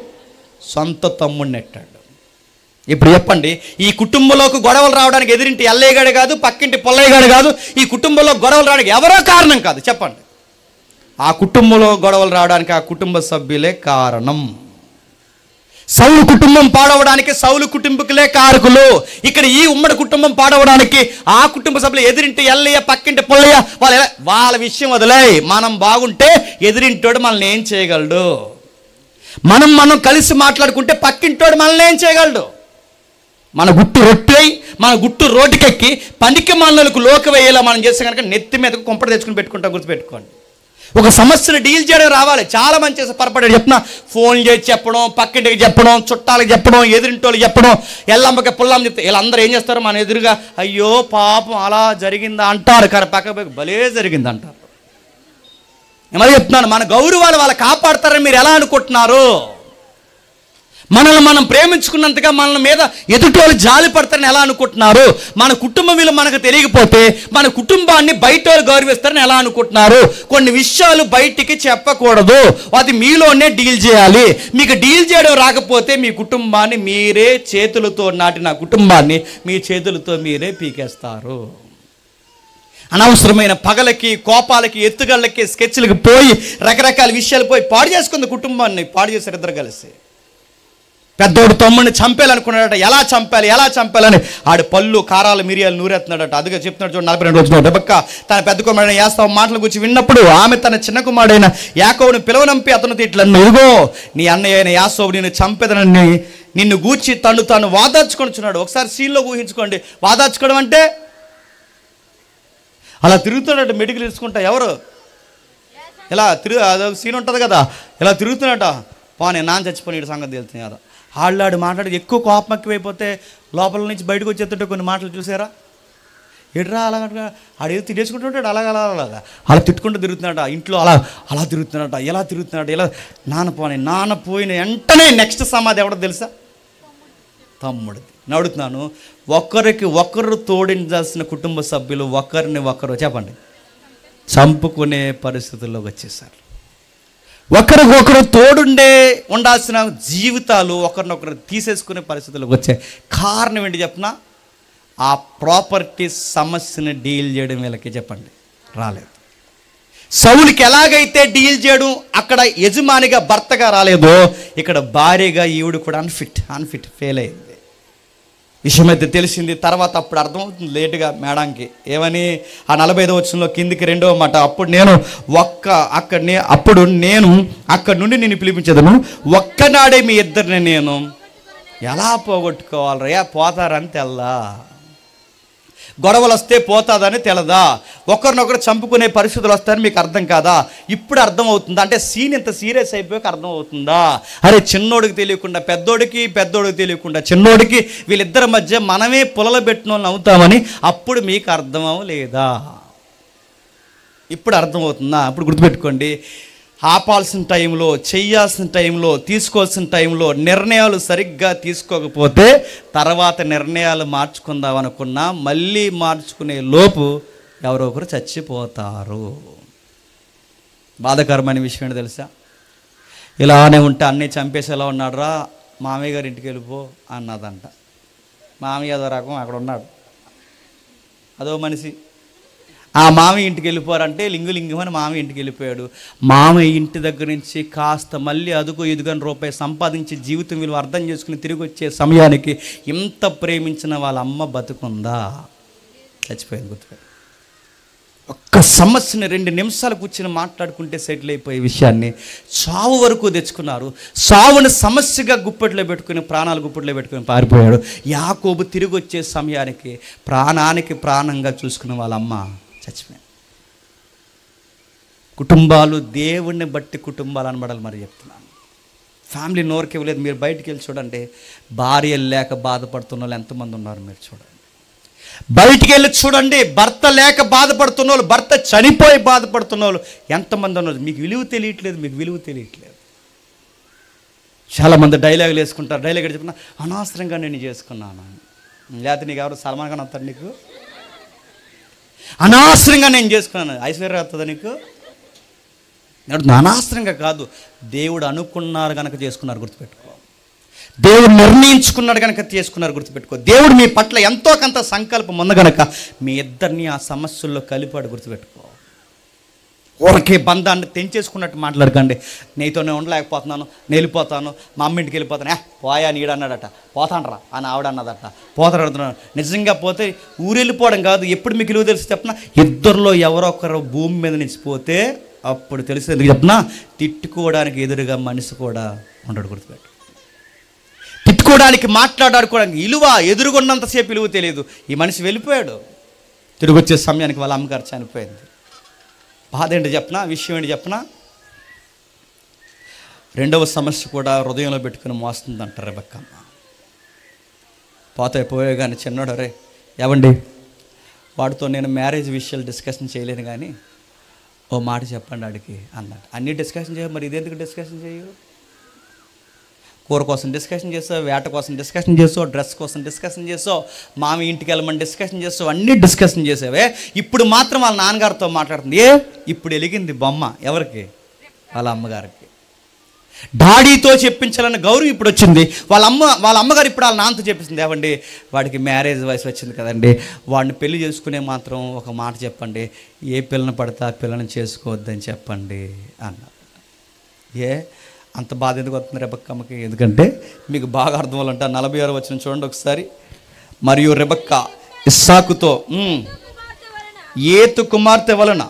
సొంత తమ్ముడిని నెట్టాడు. ఇప్పుడు చెప్పండి, ఈ కుటుంబంలోకి గొడవలు రావడానికి ఎదిరింటి ఎల్లయ్యగాడు కాదు, పక్కింటి పొల్లయ్యగాడు కాదు, ఈ కుటుంబంలో గొడవలు రావడానికి ఎవరో కారణం కాదు. చెప్పండి, ఆ కుటుంబంలో గొడవలు రావడానికి ఆ కుటుంబ సభ్యులే కారణం. సౌలు కుటుంబం పాడవడానికి సౌలు కుటుంబకులే కారకులు. ఇక్కడ ఈ ఉమ్మడి కుటుంబం పాడవడానికి ఆ కుటుంబ సభ్యులు ఎదిరింటి ఎల్లయ్య, పక్కింటి పుల్లయ్య వాళ్ళ విషయం వదిలే. మనం బాగుంటే ఎదిరింటోడు మనల్ని ఏం చేయగలడు? మనం కలిసి మాట్లాడుకుంటే పక్కింటోడు మనల్ని ఏం చేయగలడు? మన గుట్టు రొట్టెయి మన గుట్టు రోడ్డుకెక్కి పనికి మనలకు లోకి వేయేలా మనం చేస్తే కనుక నెత్తి మీదకు కొంపట తెచ్చుకుని పెట్టుకుంటాం. గుర్తుపెట్టుకోండి. ఒక సమస్యను డీల్ చేయడం రావాలి. చాలా మంది చేసే పొరపాటు చెప్తున్నా, ఫోన్ చేసి చెప్పడం, పక్కింటికి చెప్పడం, చుట్టాలకు చెప్పడం, ఎదురింటోళ్ళకి చెప్పడం, ఎల్లమ్మకి పుల్లమ్మ చెప్తే వీళ్ళందరూ ఏం చేస్తారు? మన ఎదురుగా అయ్యో పాపం అలా జరిగిందా అంటారు, కానీ పక్క భలే జరిగింది అంటారు. మరి చెప్తున్నాను, మన గౌరవాలు వాళ్ళు కాపాడతారని మీరు ఎలా అనుకుంటున్నారు? మనల్ని మనం ప్రేమించుకున్నంతగా మన మీద ఎదుటోళ్ళు జాలి పడతారని ఎలా అనుకుంటున్నారు? మన కుటుంబం విలువ మనకు తెలియకపోతే మన కుటుంబాన్ని బయట వాళ్ళు గౌరవిస్తారని ఎలా అనుకుంటున్నారు? కొన్ని విషయాలు బయటికి చెప్పకూడదు, అది మీలోనే డీల్ చేయాలి. మీకు డీల్ చేయడం రాకపోతే మీ కుటుంబాన్ని మీరే చేతులతో నాటిన కుటుంబాన్ని మీ చేతులతో మీరే పీకేస్తారు. అనవసరమైన పగలకి, కోపాలకి, ఎత్తుగళ్ళకి, స్కెచ్లకి పోయి రకరకాల విషయాలు పోయి పాడు చేసుకుంది కుటుంబాన్ని. పాడు చేశారు ఇద్దరు కలిసి. పెద్దోడు తమ్ముడిని చంపేయాలనుకున్నాడట. ఎలా చంపాలని ఆడు పళ్ళు, కారాలు, మిరియాలు నూరెత్తున్నాడట. అదిగా చెప్తున్నాడు చూడండి 42 వచ్చిన రెబెక్క తన పెద్ద కుమారుడైన యాకోబు మాటల గురించి విన్నప్పుడు ఆమె తన చిన్న కుమారుడైన యాకోబుని పిలవనంపి అతను ఇట్లన్నా, ఇదిగో నీ అన్నయ్య అయిన యాకోబు నిన్ను చంపేదనని నిన్ను గూర్చి తాను వాదార్చుకొనిచున్నాడు. ఒకసారి సీన్లో ఊహించుకోండి. వాదార్చుకోవడం అంటే అలా తిరుగుతున్నాడట, మెడికల్ తీసుకుంటా. ఎవరు ఇలా అదొక సీన్ ఉంటుంది కదా, ఇలా తిరుగుతున్నాడట. పోనీ నాన్న చచ్చిపోయిన సంగతి తెలుస్తుంది కదా. ఆళ్ళాడు మాట్లాడి ఎక్కువ కోపం ఎక్కువైపోతే లోపల నుంచి బయటకు వచ్చేస్తుంటే కొన్ని మాటలు చూసారా? ఎడ్రా అలాగ ఆడేదో తినేసుకుంటుంటాడు, అలా తిట్టుకుంటూ తిరుగుతున్నాడ ఇంట్లో. అలా తిరుగుతున్నాడట, ఎలా తిరుగుతున్నాడు, ఎలా నాన్న పోయిన వెంటనే నెక్స్ట్ సమాధి ఎవడో తెలుసా? తమ్ముడిది. నడుతున్నాను, ఒకరికి ఒకరు తోడించాల్సిన కుటుంబ సభ్యులు ఒకరిని ఒకరు చెప్పండి చంపుకునే పరిస్థితుల్లోకి వచ్చేసారు. ఒకరికొకరు తోడుండే ఉండాల్సిన జీవితాలు ఒకరినొకరు తీసేసుకునే పరిస్థితుల్లోకి వచ్చాయి. కారణం ఏంటి చెప్పిన? ఆ ప్రాపర్టీ సమస్యని డీల్ చేయడం వీళ్ళకి చెప్పండి రాలేదు. సౌలుకి ఎలాగైతే డీల్ చేయడం అక్కడ యజమానిగా భర్తగా రాలేదో, ఇక్కడ భార్యగా ఈవిడ కూడా అన్ఫిట్ ఫెయిల్ అయింది. విషయం అయితే తెలిసింది. తర్వాత అప్పుడు అర్థమవుతుంది లేటుగా మేడంకి. ఏమని? ఆ 45వ వచనంలో కిందికి 2వ మాట, అప్పుడు నేను అక్కడి నుండి నేను పిలిపించదను, ఒక్కనాడే మీ ఇద్దరిని నేను ఎలా పోగొట్టుకోవాలరా? పోతారని తెల్దా? గొడవలు వస్తే పోతాదని తెలదా? ఒకరినొకరు చంపుకునే పరిస్థితులు వస్తాయని మీకు అర్థం కాదా? ఇప్పుడు అర్థమవుతుందా? అంటే సీన్ ఇంత సీరియస్ అయిపోయాక అర్థమవుతుందా? అరే చిన్నోడికి తెలియకుండా పెద్దోడికి తెలియకుండా చిన్నోడికి వీళ్ళిద్దరి మధ్య మనమే పులలు పెట్టిన వాళ్ళని అవుతామని అప్పుడు మీకు అర్థం అవ్వలేదా? ఇప్పుడు అర్థమవుతుందా? అప్పుడు గుర్తుపెట్టుకోండి, ఆపాల్సిన టైంలో, చెయ్యాల్సిన టైంలో, తీసుకోవాల్సిన టైంలో నిర్ణయాలు సరిగ్గా తీసుకోకపోతే తర్వాత నిర్ణయాలు మార్చుకుందాం అనుకున్నా మళ్ళీ మార్చుకునే లోపు ఎవరో ఒకరు చచ్చిపోతారు. బాధాకరమైన విషయం ఏంటో తెలుసా? ఇలానే ఉంటే అన్నీ చంపేసేలా ఉన్నాడు రా, మామయ్య గారి ఇంటికి వెళ్ళిపో అన్నదంట. మామయ్య అదో రకం అక్కడ ఉన్నాడు, అదో మనిషి. ఆ మామయ్య ఇంటికి వెళ్ళిపోరంటే లింగులింగమని మామయ్య ఇంటికి వెళ్ళిపోయాడు. మామయ్య ఇంటి దగ్గర నుంచి కాస్త మళ్ళీ అదుగు ఇదుగని రూపాయి సంపాదించి జీవితం విలువ అర్థం చేసుకుని తిరిగి వచ్చే సమయానికి ఇంత ప్రేమించిన వాళ్ళ అమ్మ బతుకుందా? చచ్చిపోయింది. గుర్తుపెట్టు. ఒక్క సమస్యని 2 నిమిషాలు కూర్చొని మాట్లాడుకుంటే సెటిల్ అయిపోయే విషయాన్ని చావు వరకు తెచ్చుకున్నారు. చావుని సమస్యగా గుప్పెట్లో పెట్టుకుని, ప్రాణాలు గుప్పెట్లో పెట్టుకుని పారిపోయాడు. యాకోబు తిరిగి వచ్చే సమయానికి ప్రాణానికి ప్రాణంగా చూసుకున్న వాళ్ళ అమ్మ చచ్చిపోయింది. కుటుంబాలు దేవుణ్ణి బట్టి కుటుంబాలు అనబడాలి. మరి చెప్తున్నాను, ఫ్యామిలీ నోరుకి ఇవ్వలేదు. మీరు బయటికి వెళ్ళి చూడండి, భార్యలు లేక బాధపడుతున్న వాళ్ళు ఎంతమంది ఉన్నారు మీరు చూడండి. బయటికి వెళ్ళి చూడండి, భర్త లేక బాధపడుతున్న వాళ్ళు, భర్త చనిపోయి బాధపడుతున్న వాళ్ళు ఎంతమంది ఉన్నారు. మీకు విలువ తెలియట్లేదు. చాలామంది డైలాగులు వేసుకుంటారు. డైలాగ్ చెప్పిన అనవసరంగా నేను చేసుకున్నాను, లేకపోతే నీకు ఎవరు సల్మాన్ ఖాన్ వస్తాడు, నీకు అనవసరంగా నేను చేసుకున్నాను, ఐశ్వర్య వస్తుందా నీకు? అనవసరంగా కాదు, దేవుడు అనుకున్నారు కనుక చేసుకున్నారు. గుర్తుపెట్టుకో, దేవుడు నిర్ణయించుకున్నాడు కనుక చేసుకున్నారు. గుర్తుపెట్టుకో, దేవుడు మీ పట్ల ఎంతో కొంత సంకల్పం ఉంది కనుక మీ ఇద్దరిని ఆ సమస్యల్లో కలిపాడు. గుర్తుపెట్టుకో, ఊరికే బంధాన్ని తెంచేసుకున్నట్టు మాట్లాడకండి. నీతోనే ఉండలేకపోతున్నాను, నేను వెళ్ళిపోతాను, మా అమ్మ ఇంటికి వెళ్ళిపోతాను. పోయా నీడు అన్నాడట, పోతానరా అని ఆవిడ అన్నదట. పోతాడు అడుగుతున్నాను. నిజంగా పోతే ఊరు వెళ్ళిపోవడం కాదు. ఎప్పుడు మీకు విలువ తెలిసి చెప్పిన, ఇద్దరిలో ఎవరో ఒకరు భూమి మీద నుంచి పోతే అప్పుడు తెలిసి ఎందుకు చెప్పినా, తిట్టుకోవడానికి ఎదురుగా మనిషి కూడా ఉండడు. గుర్తుపెట్టు. తిట్టుకోవడానికి, మాట్లాడుకోవడానికి విలువ ఎదురుగున్నంతసేపు విలువ తెలియదు. ఈ మనిషి వెళ్ళిపోయాడు. తిరిగి వచ్చే సమయానికి వాళ్ళ అమ్మగారు చనిపోయింది. బాధ ఏంటి చెప్పనా, విషయం ఏంటి చెప్పనా, రెండవ సమస్య కూడా హృదయంలో పెట్టుకుని మోస్తుందంటారు రెబెక్కమ్మ. పోతే పోయే కానీ చిన్నోడు, రే ఏవండి వాడితో నేను మ్యారేజ్ విషయాలు డిస్కషన్ చేయలేను కానీ ఓ మాట చెప్పండి ఆడికి అన్నాడు. అన్నీ డిస్కషన్ చేయవు, మరి ఇదెందుకు డిస్కషన్ చేయవు? కూర కోసం డిస్కషన్ చేసావు, వేట కోసం డిస్కషన్ చేసావు, డ్రెస్ కోసం డిస్కషన్ చేసావు, మామి ఇంటికి వెళ్ళమని డిస్కషన్ చేసావు, అన్నీ డిస్కషన్ చేసావే. ఇప్పుడు మాత్రం వాళ్ళ నాన్నగారితో మాట్లాడుతుంది. ఇప్పుడు వెలిగింది బొమ్మ ఎవరికి? వాళ్ళ అమ్మగారికి. డాడీతో చెప్పించాలన్న గౌరవం ఇప్పుడు వచ్చింది. వాళ్ళ అమ్మగారు ఇప్పుడు వాళ్ళ నాన్నతో చెప్పించింది. ఏమండి వాడికి మ్యారేజ్ వయసు వచ్చింది కదండి, వాడిని పెళ్లి చేసుకునే మాత్రం ఒక మాట చెప్పండి, ఏ పిల్లని పడితే ఆ పిల్లని చేసుకోవద్దని చెప్పండి అన్నారు. అంత బాధ ఎందుకు వస్తుంది రెబెక్కమ్మకి? ఎందుకంటే మీకు బాగా అర్థం అవ్వాలంటే 46 వచనం చూడండి ఒకసారి. మరియు రెబెక్క ఇస్సాకుతో, ఏతు కుమార్తె వలన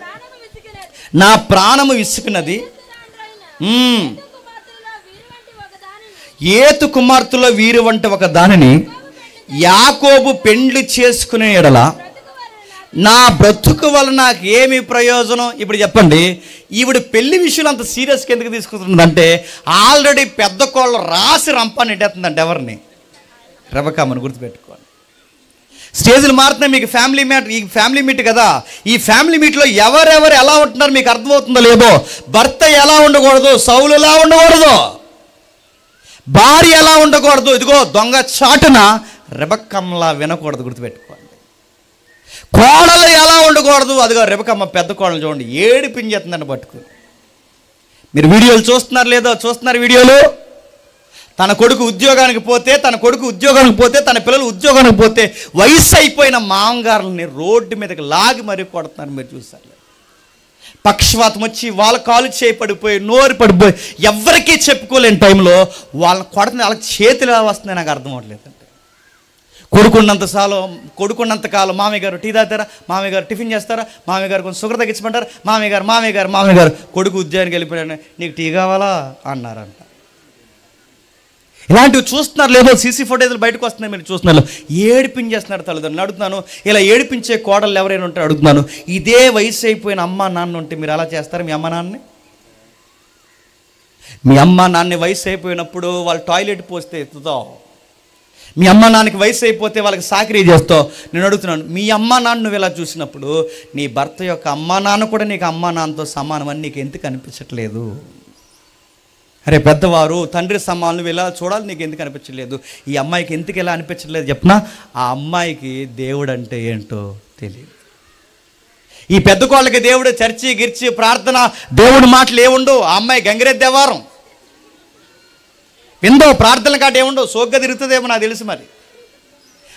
నా ప్రాణము విసుకున్నది, ఏతు కుమార్తెలో వీరు వంటి ఒక దానిని యాకోబు పెండ్లి చేసుకునే ఎడల నా బ్రతుకు వల్ల నాకు ఏమి ప్రయోజనం? ఇప్పుడు చెప్పండి, ఈవిడ పెళ్లి విషయంలో అంత సీరియస్గా ఎందుకు తీసుకుంటుందంటే, ఆల్రెడీ పెద్ద కోళ్ళు రాసి రంపాన్ని ఎట్టేస్తుందంటే ఎవరిని? రెబెక్కమ్మని. గుర్తుపెట్టుకోండి. స్టేజ్లు మారుతున్నాయి. మీకు ఫ్యామిలీ మ్యాటర్, ఈ ఫ్యామిలీ మీట్ కదా, ఈ ఫ్యామిలీ మీట్లో ఎవరెవరు ఎలా ఉంటున్నారు మీకు అర్థమవుతుందో లేదో. భర్త ఎలా ఉండకూడదు? సౌలులా ఉండకూడదు. భార్య ఎలా ఉండకూడదు? ఇదిగో దొంగ చాటున రెబెక్కమ్మలా వినకూడదు. గుర్తుపెట్టుకోండి. కోడలు ఎలా ఉండకూడదు? అదిగో రెబెక్కమ్మ పెద్ద కోడలు చూడండి, ఏడిపించేస్తుందని పట్టుకుని. మీరు వీడియోలు చూస్తున్నారు లేదో? చూస్తున్నారు వీడియోలు. తన కొడుకు ఉద్యోగానికి పోతే, తన పిల్లలు ఉద్యోగానికి పోతే వయసు అయిపోయిన మామగారులని రోడ్డు మీదకి లాగి మరీ కొడుతున్నారు. మీరు చూసారు. పక్షవాతం వచ్చి వాళ్ళ కాలు చేయి పడిపోయి, నోరు పడిపోయి, ఎవరికీ చెప్పుకోలేని టైంలో వాళ్ళని కొడుతుంది. వాళ్ళకి చేతులు ఎలా వస్తున్నాయి నాకు అర్థం అవ్వట్లేదండి. కొడుకున్నంత కాలం మామయ్య గారు టీ తాగుతారా, మామయ్య గారు టిఫిన్ చేస్తారా, మామయ్య గారు కొంచెం షుగర్ తగ్గించమంటారా, మామయ్య గారు కొడుకు ఉద్యోగానికి వెళ్ళిపోయాడు, నీకు టీ కావాలా అన్నారంట. ఇలాంటివి చూస్తున్నారు లేదో? సీసీ ఫుటేజ్లు బయటకు వస్తున్నాయి, మీరు చూస్తున్నారు. ఏడిపించేస్తున్నారు తల్లిదండ్రులు. అడుగుతున్నాను, ఇలా ఏడిపించే కోడళ్ళు ఎవరైనా ఉంటే అడుగుతున్నాను, ఇదే వయసు అయిపోయిన అమ్మ నాన్న ఉంటే మీరు అలా చేస్తారు? మీ అమ్మ నాన్న వయసు అయిపోయినప్పుడు వాళ్ళు టాయిలెట్ పోస్తే ఎత్తుతావు, మీ అమ్మ నాన్నకి వయసు అయిపోతే వాళ్ళకి సాకిరీ చేస్తావు. నేను అడుగుతున్నాను, మీ అమ్మ నాన్న నువ్వు ఇలా చూసినప్పుడు నీ భర్త యొక్క అమ్మ నాన్న కూడా నీకు అమ్మ నాన్నతో సమానం అని నీకు ఎందుకు అనిపించట్లేదు? అరే పెద్దవారు తండ్రి సమానం నువ్వు ఇలా చూడాలి, నీకు ఎందుకు అనిపించలేదు? ఈ అమ్మాయికి ఎందుకు ఎలా అనిపించట్లేదు చెప్పనా? ఆ అమ్మాయికి దేవుడు అంటే ఏంటో తెలియదు. ఈ పెద్ద కోళ్ళకి దేవుడు చర్చి గిర్చి ప్రార్థన దేవుడి మాటలు ఏముండవు. ఆ అమ్మాయి గంగిరెద్దు దేవారం విందో, ప్రార్థనలు కాట ఏముండవు, సోగ్గా తిరుగుతుందేమో నాకు తెలుసు. మరి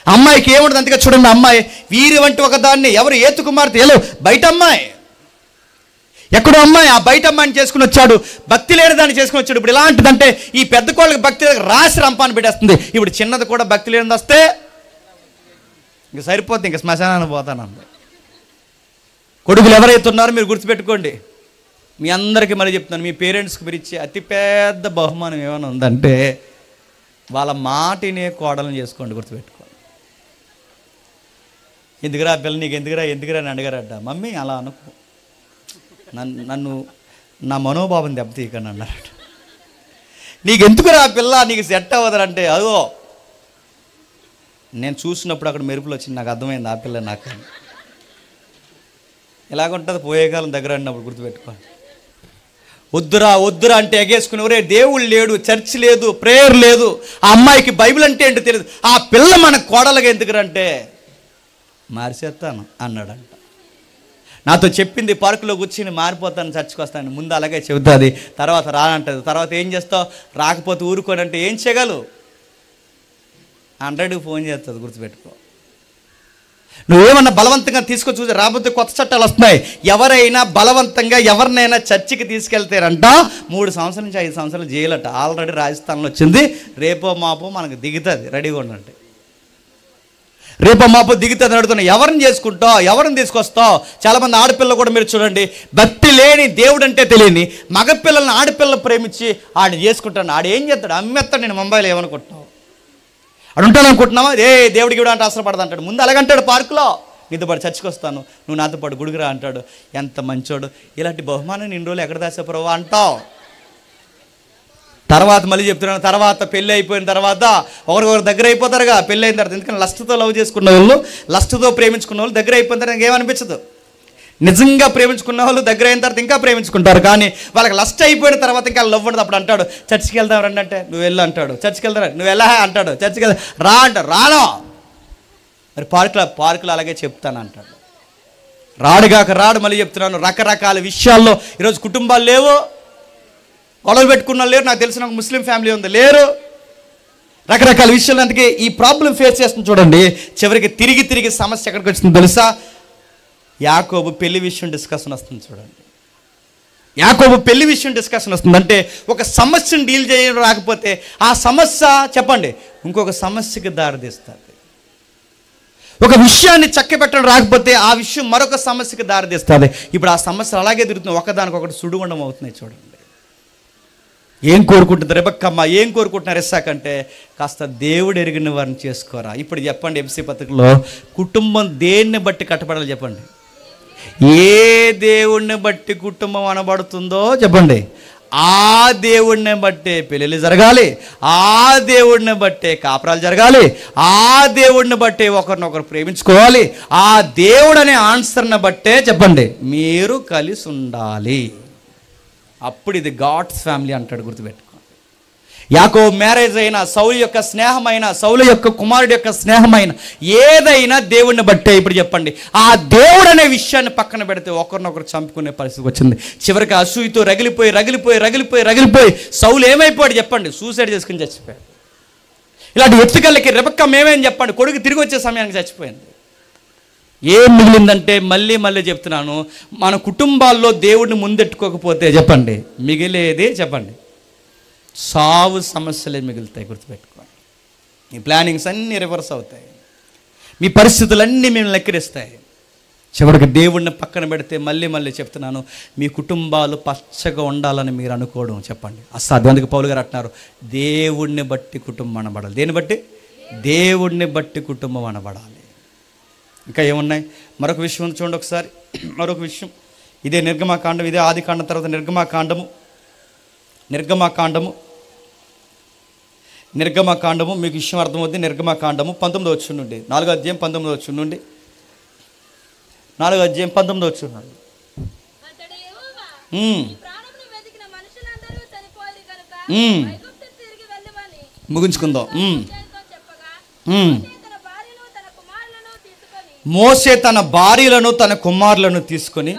అమ్మాయికి ఏముండదు. అందుకే చూడండి, అమ్మాయి వీరి వంటి ఒక దాన్ని, ఎవరు? ఏతు కుమార్తె. ఎలా బయట అమ్మాయి, ఎక్కడో అమ్మాయి, ఆ బయట అమ్మాయిని చేసుకుని వచ్చాడు, భక్తి లేని దాన్ని చేసుకుని వచ్చాడు. ఇప్పుడు ఎలాంటిదంటే ఈ పెద్ద కోళ్ళకి భక్తి రాసి రంపాన్ని పెట్టేస్తుంది. ఇప్పుడు చిన్నది కూడా భక్తి లేనిది వస్తే ఇంక సరిపోతుంది, ఇంక శ్మశానాన్ని పోతానంది. కొడుకులు ఎవరైతే ఉన్నారో మీరు గుర్తుపెట్టుకోండి. మీ అందరికీ మళ్ళీ చెప్తున్నాను, మీ పేరెంట్స్కి మీరు ఇచ్చే అతిపెద్ద బహుమానం ఏమైనా ఉందంటే వాళ్ళ మాటినే కోడలను చేసుకోండి. గుర్తుపెట్టుకోండి. ఎందుకురా పిల్ల, నీకు ఎందుకురా అని అడిగారట. మమ్మీ అలా అనుకో, నన్ను నా మనోభావం దెబ్బతీయకండి అన్నారట. నీకు ఎందుకురా పిల్ల, నీకు సెట్ అవ్వదంటే, అదో నేను చూసినప్పుడు అక్కడ మెరుపులు వచ్చింది, నాకు అర్థమైంది ఆ పిల్ల నాకు ఎలాగుంటుంది పోయే కాలం దగ్గర అన్నప్పుడు. గుర్తుపెట్టుకోండి. వద్దురా అంటే ఎగేసుకుని, ఒరే దేవుడు లేడు, చర్చ్ లేదు, ప్రేయర్ లేదు, ఆ అమ్మాయికి బైబిల్ అంటే ఏంటో తెలియదు, ఆ పిల్ల మన కోడలుగా ఎందుకురంటే మార్చేస్తాను అన్నాడంట. నాతో చెప్పింది పార్కులో కూర్చుని మారిపోతాను, చర్చ్కి వస్తాను, ముందు అలాగే చెబుతుంది, తర్వాత రానంటది. తర్వాత ఏం చేస్తావు, రాకపోతే ఊరుకోనంటే ఏం చేయగలవు? 100కి ఫోన్ చేస్తుంది. గుర్తుపెట్టుకో. నువ్వేమన్నా బలవంతంగా తీసుకొచ్చి చూసి రాబోతే కొత్త చట్టాలు వస్తున్నాయి. ఎవరైనా బలవంతంగా ఎవరినైనా చర్చికి తీసుకెళ్తారంట 3 సంవత్సరాల నుంచి 5 సంవత్సరాలు జైలట. ఆల్రెడీ రాజస్థాన్లో వచ్చింది, రేపో మాపో మనకు దిగుతుంది, రెడీగా ఉండండి. రేపు మాపు దిగుతుంది అడుగుతున్నా, ఎవరిని చేసుకుంటావు, ఎవరిని తీసుకొస్తావు? చాలామంది ఆడపిల్లలు కూడా మీరు చూడండి, భక్తి లేని, దేవుడు అంటే తెలియని మగపిల్లల్ని ఆడపిల్లలు ప్రేమించి ఆడు చేసుకుంటాను. ఆడు ఏం చేస్తాడు? అమ్మేస్తాడు. నేను ముంబైలో ఏమనుకుంటున్నావు? ఆడు ఉంటాను అనుకుంటున్నావా? దేవుడికి కూడా అంటే అసలు పడదు అంటాడు. ముందు అలాగంటాడు, పార్కులో నీతో పాటు చర్చికి వస్తాను, నువ్వు నాతో పాటు గుడికిరా అంటాడు. ఎంత మంచోడు! ఇలాంటి బహుమానం ఇన్ని రోజులు ఎక్కడ దాచా ప్రభు అంటావు. తర్వాత మళ్ళీ చెప్తున్నాను, తర్వాత పెళ్ళి అయిపోయిన తర్వాత ఒకరికొకరు దగ్గర అయిపోతారుగా పెళ్ళి అయిన తర్వాత. ఎందుకంటే లస్ట్తో లవ్ చేసుకున్న వాళ్ళు, లస్ట్తో ప్రేమించుకున్న వాళ్ళు దగ్గర అయిపోయిన తర్వాత ఇంకేమనిపించదు. నిజంగా ప్రేమించుకున్న వాళ్ళు దగ్గర అయిన తర్వాత ఇంకా ప్రేమించుకుంటారు. కానీ వాళ్ళకి లస్ట్ అయిపోయిన తర్వాత ఇంకా లవ్ ఉండదు. అప్పుడు అంటాడు, చర్చికి వెళ్దాం రండి అంటే నువ్వు వెళ్ళు అంటాడు. చర్చికి వెళ్తారా? నువ్వు వెళ్ళా అంటాడు. చర్చికి వెళ్దా రా అంటాడు. రాను. మరి పార్కులో అలాగే చెప్తాను అంటాడు. రాడుగాక రాడు. మళ్ళీ చెప్తున్నాను, రకరకాల విషయాల్లో ఈరోజు కుటుంబాలు లేవు, గొడవలు పెట్టుకున్న లేరు. నాకు తెలిసిన ఒక ముస్లిం ఫ్యామిలీ ఉంది, లేరు. రకరకాల విషయాలు. అందుకే ఈ ప్రాబ్లం ఫేస్ చేస్తుంది చూడండి. చివరికి తిరిగి సమస్య ఎక్కడికి వచ్చింది తెలుసా? యాకోబు పెళ్లి విషయం డిస్కషన్ వస్తుంది చూడండి. యాకోబు పెళ్లి విషయం డిస్కషన్ వస్తుంది. అంటే ఒక సమస్యను డీల్ చేయడం రాకపోతే ఆ సమస్య చెప్పండి ఇంకొక సమస్యకి దారితీస్తుంది. ఒక విషయాన్ని చక్కబెట్టడం రాకపోతే ఆ విషయం మరొక సమస్యకి దారితీస్తుంది. ఇప్పుడు ఆ సమస్యలు అలాగే తిరుగుతుంది, ఒకదానికొకటి సుడిగుండం అవుతున్నాయి చూడండి. ఏం కోరుకుంటుంది రెబెక్కమ్మ, ఏం కోరుకుంటున్నారు ఇస్సాకు అంటే, కాస్త దేవుడు ఎరిగిన వారిని చేసుకోరా. ఇప్పుడు చెప్పండి, ఎంసీ పత్రికలో కుటుంబం దేన్ని బట్టి కట్టబడాలి చెప్పండి? ఏ దేవుణ్ణి బట్టి కుటుంబం అనబడుతుందో చెప్పండి, ఆ దేవుడిని బట్టే పెళ్ళిళ్ళు జరగాలి, ఆ దేవుడిని బట్టే కాపురాలు జరగాలి, ఆ దేవుడిని బట్టే ఒకరినొకరు ప్రేమించుకోవాలి, ఆ దేవుడు అనే ఆన్సర్ని బట్టే చెప్పండి మీరు కలిసి ఉండాలి. అప్పుడు ఇది గాడ్స్ ఫ్యామిలీ అంటాడు. గుర్తుపెట్టుకోండి. యాకోబు మ్యారేజ్ అయినా, సౌలు యొక్క స్నేహమైన, సౌలు యొక్క కుమారుడు యొక్క స్నేహమైన ఏదైనా దేవుడిని బట్టే. ఇప్పుడు చెప్పండి, ఆ దేవుడు అనే విషయాన్ని పక్కన పెడితే ఒకరినొకరు చంపుకునే పరిస్థితి వచ్చింది. చివరికి అసూయతో రగిలిపోయి సౌలు ఏమైపోయాడు చెప్పండి? సూసైడ్ చేసుకుని చచ్చిపోయాడు. ఇలాంటి ఎత్తుకల్లకి రెబెక్క మేమేం చెప్పండి, కొడుకు తిరిగి వచ్చే సమయానికి చచ్చిపోయింది. ఏం మిగిలిందంటే మళ్ళీ చెప్తున్నాను, మన కుటుంబాల్లో దేవుడిని ముందెట్టుకోకపోతే చెప్పండి మిగిలేది చెప్పండి సావు సమస్యలే మిగులుతాయి. గుర్తుపెట్టుకోండి. మీ ప్లానింగ్స్ అన్నీ రివర్స్ అవుతాయి, మీ పరిస్థితులన్నీ మేము లెక్కరిస్తాయి. చివరికి దేవుడిని పక్కన పెడితే మళ్ళీ చెప్తున్నాను, మీ కుటుంబాలు పచ్చగా ఉండాలని మీరు అనుకోవడం చెప్పండి అసాధ్యం. అందుకే పౌలు గారు అంటున్నారు, దేవుడిని బట్టి కుటుంబం అనబడాలి. దేన్ని బట్టి? దేవుడిని బట్టి కుటుంబం అనబడాలి. ఇంకా ఏమున్నాయి? మరొక విషయం ఉంది చూడండి ఒకసారి. మరొక విషయం, ఇదే నిర్గమాకాండం, ఇదే ఆదికాండం తర్వాత నిర్గమాకాండము మీకు విషయం అర్థమవుతుంది. నిర్గమాకాండము 19వ వచనం నుండి 4వ అధ్యాయం 19వ వచనం నుండి 4వ అధ్యాయం 19వ వచనం నుండి ముగించుకుందాం. మోసే తన భార్యలను తన కుమారులను తీసుకొని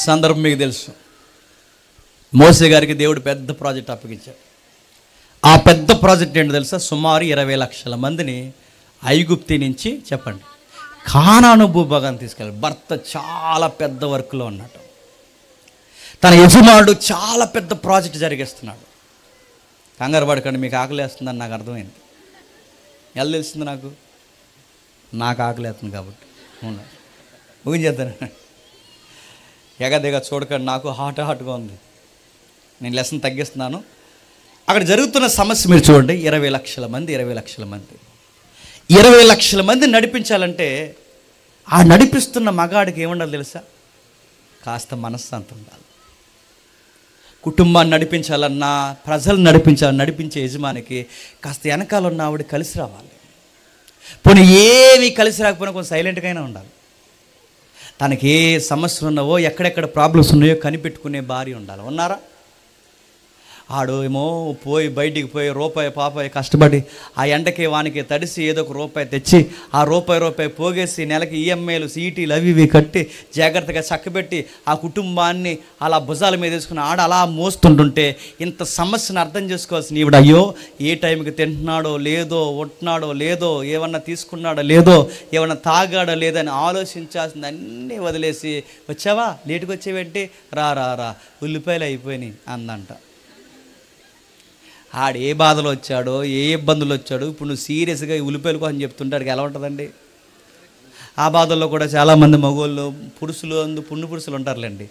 సందర్భం మీకు తెలుసు. మోసే గారికి దేవుడు పెద్ద ప్రాజెక్ట్ అప్పగించాడు. ఆ పెద్ద ప్రాజెక్ట్ ఏంటో తెలుసా? సుమారు 20 లక్షల మందిని ఐగుప్తి నుంచి చెప్పండి కానాను భూభాగాన్ని తీసుకెళ్ళాడు. భర్త చాలా పెద్ద వర్క్లో ఉన్నాడు, తన యజమానుడు చాలా పెద్ద ప్రాజెక్ట్ జరిగిస్తున్నాడు. కంగారు పడకండి, మీకు ఆకలి వేస్తుందని నాకు అర్థమైంది. ఎలా తెలుస్తుంది? నాకు ఆకలి వేస్తుంది కాబట్టి ముగించేద్దాను. ఎగదిగా చూడకండి, నాకు హాట్గా ఉంది. నేను లెసన్ తగ్గిస్తున్నాను. అక్కడ జరుగుతున్న సమస్య మీరు చూడండి. 20 లక్షల మంది 20 లక్షల మంది నడిపించాలంటే ఆ నడిపిస్తున్న మగాడికి ఏముండాలి తెలుసా? కాస్త మనశ్శాంతి ఉండాలి. కుటుంబాన్ని నడిపించాలన్నా, ప్రజలు నడిపించే యజమానికి కాస్త వెనకాల ఉన్న ఆవిడ కలిసి రావాలి. పోనీ ఏమీ కలిసి రాకపోయినా కొంచెం సైలెంట్గానే ఉండాలి. తనకి ఏ సమస్యలు ఉన్నావో, ఎక్కడెక్కడ ప్రాబ్లమ్స్ ఉన్నాయో కనిపెట్టుకునే భార్య ఉండాలి. ఉన్నారా? ఆడు ఏమో పోయి బయటికి పోయి రూపాయి పాపాయి కష్టపడి ఆ ఎండకి వానికి తడిసి ఏదో ఒక రూపాయి తెచ్చి ఆ రూపాయి పోగేసి నెలకి ఈఎంఐలు సీటీలు అవి ఇవి కట్టి జాగ్రత్తగా చక్కబెట్టి ఆ కుటుంబాన్ని అలా భుజాల మీద వేసుకుని ఆడ అలా మోస్తుంటుంటే ఇంత సమస్యను అర్థం చేసుకోవాల్సిన ఈవిడ అయ్యో ఏ టైంకి తింటున్నాడో లేదో ఉంటున్నాడో లేదో ఏమన్నా తీసుకున్నాడో లేదో ఏమన్నా తాగాడో లేదో అని ఆలోచించాల్సింది అన్నీ వదిలేసి వచ్చావా లేటుకు వచ్చేవేంటి రా రా రా ఉల్లిపాయలు అయిపోయినాయి అందంట. ఆడు ఏ బాధలు వచ్చాడో ఏ ఇబ్బందులు వచ్చాడో ఇప్పుడు నువ్వు సీరియస్గా ఉల్లిపాయల కోసం చెప్తుంటాడు ఎలా ఉంటుందండి. ఆ బాధల్లో కూడా చాలామంది మగవాళ్ళు పురుషులు పుణ్య పురుషులు ఉంటారులేండి.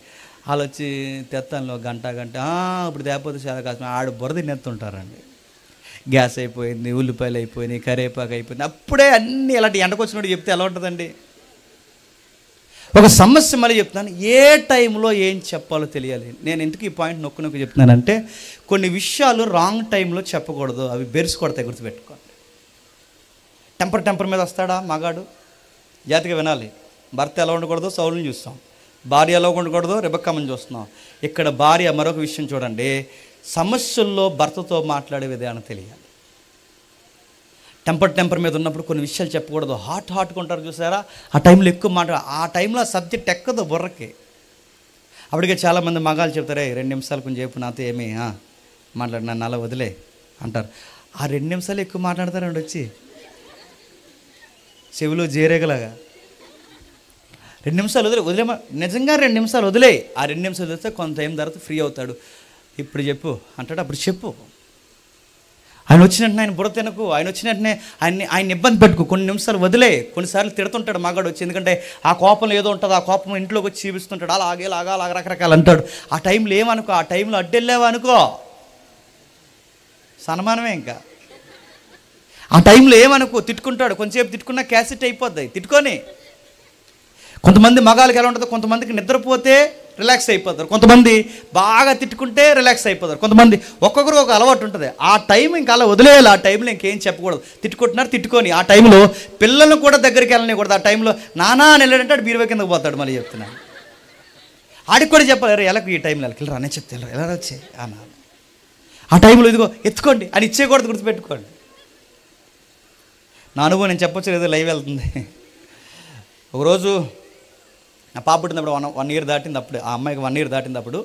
వాళ్ళు వచ్చి తెత్తంలో గంట ఇప్పుడు తేపోతే చాలా కష్టం ఆడు బురద నెత్తుంటారండి. గ్యాస్ అయిపోయింది, ఉల్లిపాయలు అయిపోయినాయి, కరివేపాకు అయిపోయింది, అప్పుడే అన్నీ ఇలాంటి ఎండకొచ్చినట్టు చెప్తే ఎలా ఉంటుందండి. ఒక సమస్య మళ్ళీ చెప్తున్నాను, ఏ టైంలో ఏం చెప్పాలో తెలియాలి. నేను ఎందుకు ఈ పాయింట్ నొక్కి చెప్తున్నానంటే కొన్ని విషయాలు రాంగ్ టైంలో చెప్పకూడదు, అవి బెరుసు కొడతాయి, గుర్తుపెట్టుకోండి. టెంపర్ మీద వస్తాడా మగాడు, జాతిగా వినాలి. భర్త ఎలా ఉండకూడదు సౌలుని చూస్తాం, భార్య ఎలా ఉండకూడదు రెబెక్కమ్మని చూస్తున్నాం. ఇక్కడ భార్య మరొక విషయం చూడండి, సమస్యల్లో భర్తతో మాట్లాడే విధానం తెలియాలి. టెంపర్ మీద ఉన్నప్పుడు కొన్ని విషయాలు చెప్పకూడదు, హాట్గా ఉంటారు చూసారా, ఆ టైంలో ఎక్కువ ఆ టైంలో ఆ సబ్జెక్ట్ ఎక్కదు బుర్రకి. అప్పటికే చాలామంది మగాళ్ళు చెప్తారే 2 నిమిషాలు కొంచెం చెప్పు నాతో ఏమి మాట్లాడి నన్ను అలా వదిలే అంటారు. ఆ 2 నిమిషాలు ఎక్కువ మాట్లాడతారండి వచ్చి చెవిలో జీరేగలాగా. 2 నిమిషాలు వదిలేమా నిజంగా 2 నిమిషాలు వదిలే. ఆ 2 నిమిషాలు వదిలేస్తే కొంత టైం తర్వాత ఫ్రీ అవుతాడు. ఇప్పుడు చెప్పు అంటాడు, అప్పుడు చెప్పు. ఆయన వచ్చినట్టునే ఆయన బుర్ర తినకు, ఆయన వచ్చినట్టునే ఆయన ఇబ్బంది పెట్టుకు, కొన్ని నిమిషాలు వదిలే. కొన్నిసార్లు తిడుతుంటాడు మగాడు వచ్చి, ఎందుకంటే ఆ కోపంలో ఏదో ఉంటుంది, ఆ కోపం ఇంట్లోకి వచ్చి చూపిస్తుంటాడు, అలాగే రకరకాలు అంటాడు. ఆ టైంలో ఏమనుకో, ఆ టైంలో అడ్డెళ్ళావా అనుకో సన్మానమే. ఇంకా ఆ టైంలో ఏమనుకో తిట్టుకుంటాడు, కొంచెంసేపు తిట్టుకున్నా క్యాసెట్ అయిపోద్ది తిట్టుకొని. కొంతమంది మగాళ్ళకి ఎలా ఉంటుందో, కొంతమందికి నిద్రపోతే రిలాక్స్ అయిపోతారు, కొంతమంది బాగా తిట్టుకుంటే రిలాక్స్ అయిపోతారు, కొంతమంది ఒక్కొక్కరు ఒక అలవాటు ఉంటుంది. ఆ టైం ఇంకా అలా వదిలేయాలి, ఆ టైంలో ఇంకేం చెప్పకూడదు. తిట్టుకుంటున్నారు తిట్టుకొని, ఆ టైంలో పిల్లలను కూడా దగ్గరికి వెళ్ళనికూడదు. ఆ టైంలో నానా అని వెళ్ళాడంటే ఆడు బీరువా కిందకు పోతాడు. మళ్ళీ చెప్తున్నాను, ఆడికి కూడా చెప్పాలి, ఎలా ఈ టైంలో వెళ్ళి రానే చెప్తే ఎలా వచ్చే అన్న, ఆ టైంలో ఇదిగో ఎత్తుకోండి అని ఇచ్చేయకూడదు, గుర్తుపెట్టుకోండి. నా అనుభవం నేను చెప్పొచ్చు, ఏదో లైవ్ వెళ్తుంది. ఒకరోజు నా పాప పుట్టినప్పుడు 1 year దాటింది, అప్పుడు ఆ అమ్మాయికి 1 year దాటినప్పుడు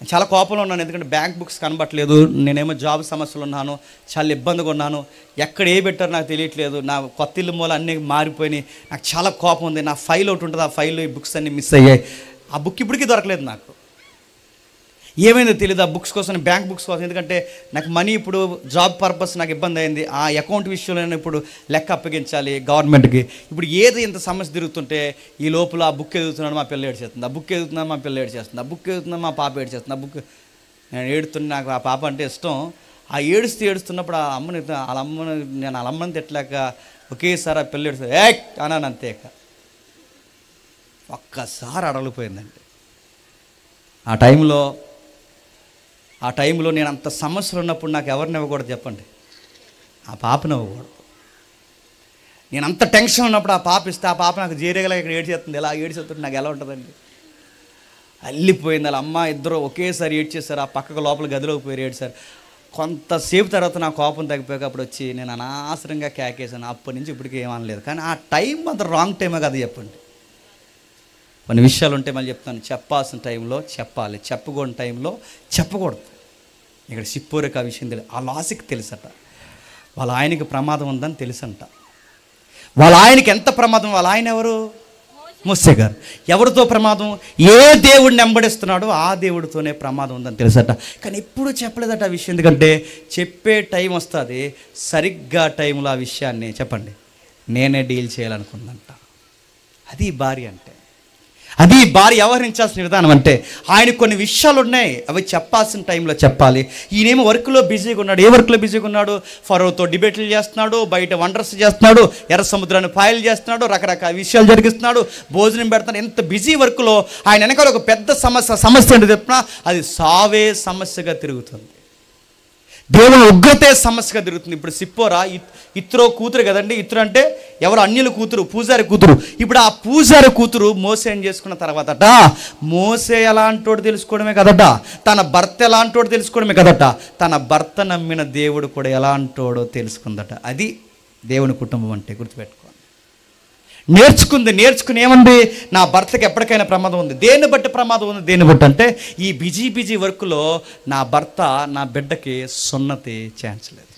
చాలా కోపంలో ఉన్నాను. ఎందుకంటే బ్యాంక్ బుక్స్ కనబట్టలేదు, నేనేమో జాబ్ సమస్యలు ఉన్నాను, చాలా ఇబ్బందిగా ఉన్నాను, ఎక్కడ ఏ పెట్టారో నాకు తెలియట్లేదు, నా కొత్త ఇల్లు మూల అన్నీ మారిపోయినాయి, నాకు చాలా కోపం ఉంది. నా ఫైల్ ఒకటి ఉంటుంది, ఆ ఫైల్లో ఈ బుక్స్ అన్నీ మిస్ అయ్యాయి, ఆ బుక్ ఇప్పటికీ దొరకలేదు నాకు. ఏమైందో తెలియదు ఆ బుక్స్ కోసం, బ్యాంక్ బుక్స్ కోసం. ఎందుకంటే నాకు మనీ ఇప్పుడు జాబ్ పర్పస్ నాకు ఇబ్బంది అయింది, ఆ అకౌంట్ విషయంలో నేను ఇప్పుడు లెక్క అప్పగించాలి గవర్నమెంట్కి. ఇప్పుడు ఏది ఇంత సమస్య తిరుగుతుంటే ఈ లోపల ఆ బుక్ ఎదుగుతున్నాడు మా పిల్ల ఏడ్చేస్తుంది, ఆ బుక్ ఎదుగుతున్నాడు మా పిల్ల ఏడ్చేస్తుంది, ఆ బుక్ ఎదుగుతున్నా మా పాప ఏడ్చేస్తుంది, ఆ బుక్ నేను ఏడుతున్నా. నాకు ఆ పాప అంటే ఇష్టం. ఆ ఏడుస్తున్నప్పుడు ఆ అమ్మని నేను వాళ్ళ అమ్మని తిట్టలేక ఒకేసారి ఆ పిల్ల ఏడుస్తుంది అన్నాను, అంతే. ఒక్కసారి అడలిపోయిందండి. ఆ టైంలో నేను అంత సమస్యలు ఉన్నప్పుడు నాకు ఎవరిని ఇవ్వకూడదు చెప్పండి, ఆ పాపని ఇవ్వకూడదు. నేను అంత టెన్షన్ ఉన్నప్పుడు ఆ పాప ఇస్తే, ఆ పాప నాకు జీరేగలా ఇక్కడ ఏడ్చేస్తుంది, ఎలా ఏడ్చేస్తుంది నాకు ఎలా ఉంటుందండి. అల్లిపోయింది. వాళ్ళ అమ్మ ఇద్దరు ఒకేసారి ఏడ్చేశారు, ఆ పక్కకు లోపల గదిలోకి పోయి ఏడ్చారు. కొంతసేపు తర్వాత నా కోపం తగ్గిపోయాక అప్పుడు వచ్చి నేను అనవసరంగా కేకేసాను. అప్పటి నుంచి ఇప్పటికీ ఏమనలేదు. కానీ ఆ టైం అంత రాంగ్ టైమే కదా చెప్పండి. కొన్ని విషయాలు ఉంటే మళ్ళీ చెప్తాను, చెప్పాల్సిన టైంలో చెప్పాలి, చెప్పకూడని టైంలో చెప్పకూడదు. ఇక్కడ సిప్పోరేకి ఆ విషయం తెలియదు, ఆ లాస్కి తెలుసట, వాళ్ళ ఆయనకి ప్రమాదం ఉందని తెలుసంట. వాళ్ళ ఆయనకి ఎంత ప్రమాదం, వాళ్ళ ఆయన ఎవరు, మోసే గారు. ఎవరితో ప్రమాదం, ఏ దేవుడిని వెంబడిస్తున్నాడో ఆ దేవుడితోనే ప్రమాదం ఉందని తెలుసట. కానీ ఎప్పుడూ చెప్పలేదట ఆ విషయం. ఎందుకంటే చెప్పే టైం వస్తుంది, సరిగ్గా టైంలో ఆ విషయాన్ని చెప్పండి నేనే డీల్ చేయాలనుకుందంట. అది భార్య అంటే, అది భార్య వ్యవహరించాల్సిన విధానం. అంటే ఆయన కొన్ని విషయాలు ఉన్నాయి, అవి చెప్పాల్సిన టైంలో చెప్పాలి. ఈయనేమో వర్క్లో బిజీగా ఉన్నాడు. ఏ వర్క్లో బిజీగా ఉన్నాడు, ఫరోతో డిబేట్లు చేస్తున్నాడు, బయట వండర్స్ చేస్తున్నాడు, ఎర్ర సముద్రాన్ని పాయలు చేస్తున్నాడు, రకరకాల విషయాలు జరిగిస్తున్నాడు, భోజనం పెడుతున్నాడు. ఎంత బిజీ వర్క్లో ఆయన వెనకాల ఒక పెద్ద సమస్య ఏంటో చెప్పినా అది సావే సమస్యగా తిరుగుతుంది. దేవుని ఉగ్రతే సమస్యగా తిరుగుతుంది. ఇప్పుడు సిప్పోరా ఇత్రో కూతురు కదండి. ఇత్రో అంటే ఎవరు? అన్యుల కూతురు, పూజారి కూతురు. ఇప్పుడు ఆ పూజారి కూతురు మోసేని చేసుకున్న తర్వాతట మోసే ఎలాంటోడు తెలుసుకోవడమే కదట, తన భర్త ఎలాంటోడు తెలుసుకోవడమే కదట, తన భర్త నమ్మిన దేవుడు కూడా ఎలాంటోడో తెలుసుకుందట. అది దేవుని కుటుంబం అంటే. గుర్తుపెట్టుకోండి. నేర్చుకుని ఏమంది? నా భర్తకి ఎప్పటికైనా ప్రమాదం ఉంది. దేన్ని బట్టి ప్రమాదం ఉంది? దేన్ని బట్టి అంటే ఈ బిజీ వర్క్లో నా భర్త నా బిడ్డకి సున్నతి చేయించలేదు,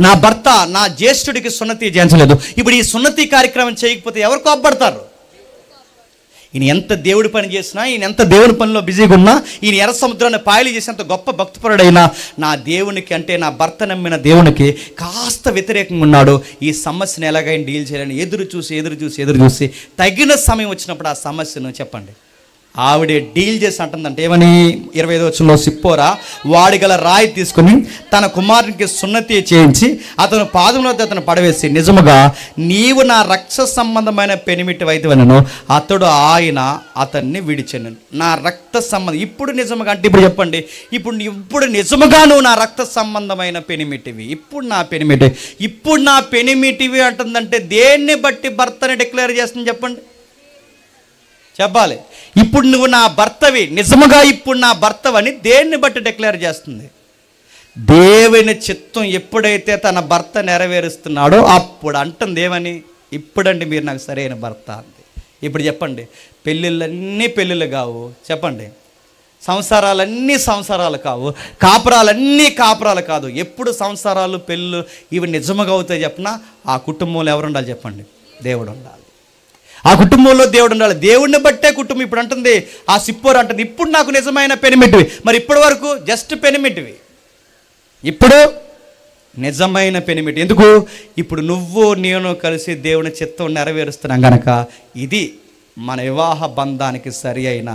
నా భర్త నా జ్యేష్ఠుడికి సున్నతి చేయించలేదు. ఇప్పుడు ఈ సున్నతి కార్యక్రమం చేయకపోతే ఎవరు కోప్పడతారు? ఈయన ఎంత దేవుడి పని చేసినా, ఈయన ఎంత దేవుని పనిలో బిజీగా ఉన్నా, ఈయన ఎర్ర సముద్రాన్ని పాయలు చేసేంత గొప్ప భక్తిపరుడైనా నా దేవునికి అంటే నా భర్త నమ్మిన దేవునికి కాస్త వ్యతిరేకంగా ఉన్నాడు. ఈ సమస్యను ఎలాగైనా డీల్ చేయాలని ఎదురు చూసి తగిన సమయం వచ్చినప్పుడు ఆ సమస్యను చెప్పండి ఆవిడే డీల్ చేసి అంటుందంటే ఏమని? 25వ వచనంలో సిప్పోరా వాడి గల రాయి తీసుకుని తన కుమారునికి సున్నతి చేయించి అతను పాదంలో అతను పడవేసి, నిజముగా నీవు నా రక్త సంబంధమైన పెనిమిటి వైద్యవనను ఆయన అతన్ని విడిచెను. నా రక్త సంబంధం ఇప్పుడు నిజముగా అంటే ఇప్పుడు చెప్పండి, ఇప్పుడు నిజముగా నువ్వు నా రక్త సంబంధమైన పెనిమిటివి, ఇప్పుడు నా పెనిమిటివి అంటుందంటే దేన్ని బట్టి భర్తని డిక్లేర్ చేస్తుంది చెప్పండి? చెప్పాలి. ఇప్పుడు నువ్వు నా భర్తవి, నిజముగా ఇప్పుడు నా భర్తవని దేన్ని బట్టి డిక్లేర్ చేస్తుంది? దేవుని చిత్తం ఎప్పుడైతే తన భర్త నెరవేరుస్తున్నాడో అప్పుడు అంటుంది ఏమని? ఇప్పుడండి మీరు నాకు సరైన భర్త అంది. ఇప్పుడు చెప్పండి, పెళ్ళిళ్ళన్నీ పెళ్ళిళ్ళు కావు చెప్పండి, సంసారాలన్నీ సంసారాలు కావు, కాపురాలన్నీ కాపురాలు కాదు. ఎప్పుడు సంసారాలు పెళ్ళిళ్ళు ఇవి నిజముగా అవుతాయి చెప్పినా ఆ కుటుంబంలో ఎవరు ఉండాలి చెప్పండి? దేవుడు ఉండాలి. ఆ కుటుంబంలో దేవుడు ఉండాలి. దేవుడిని బట్టే కుటుంబం. ఇప్పుడు అంటుంది ఆ సిప్పోరు అంటుంది ఇప్పుడు నాకు నిజమైన పెనిమిటివి. మరి ఇప్పటి వరకు జస్ట్ పెనిమిటివి, ఇప్పుడు నిజమైన పెనిమిటి. ఎందుకు? ఇప్పుడు నువ్వు నేను కలిసి దేవుని చిత్తం నెరవేరుస్తున్నాం గనక ఇది మన వివాహ బంధానికి సరి అయిన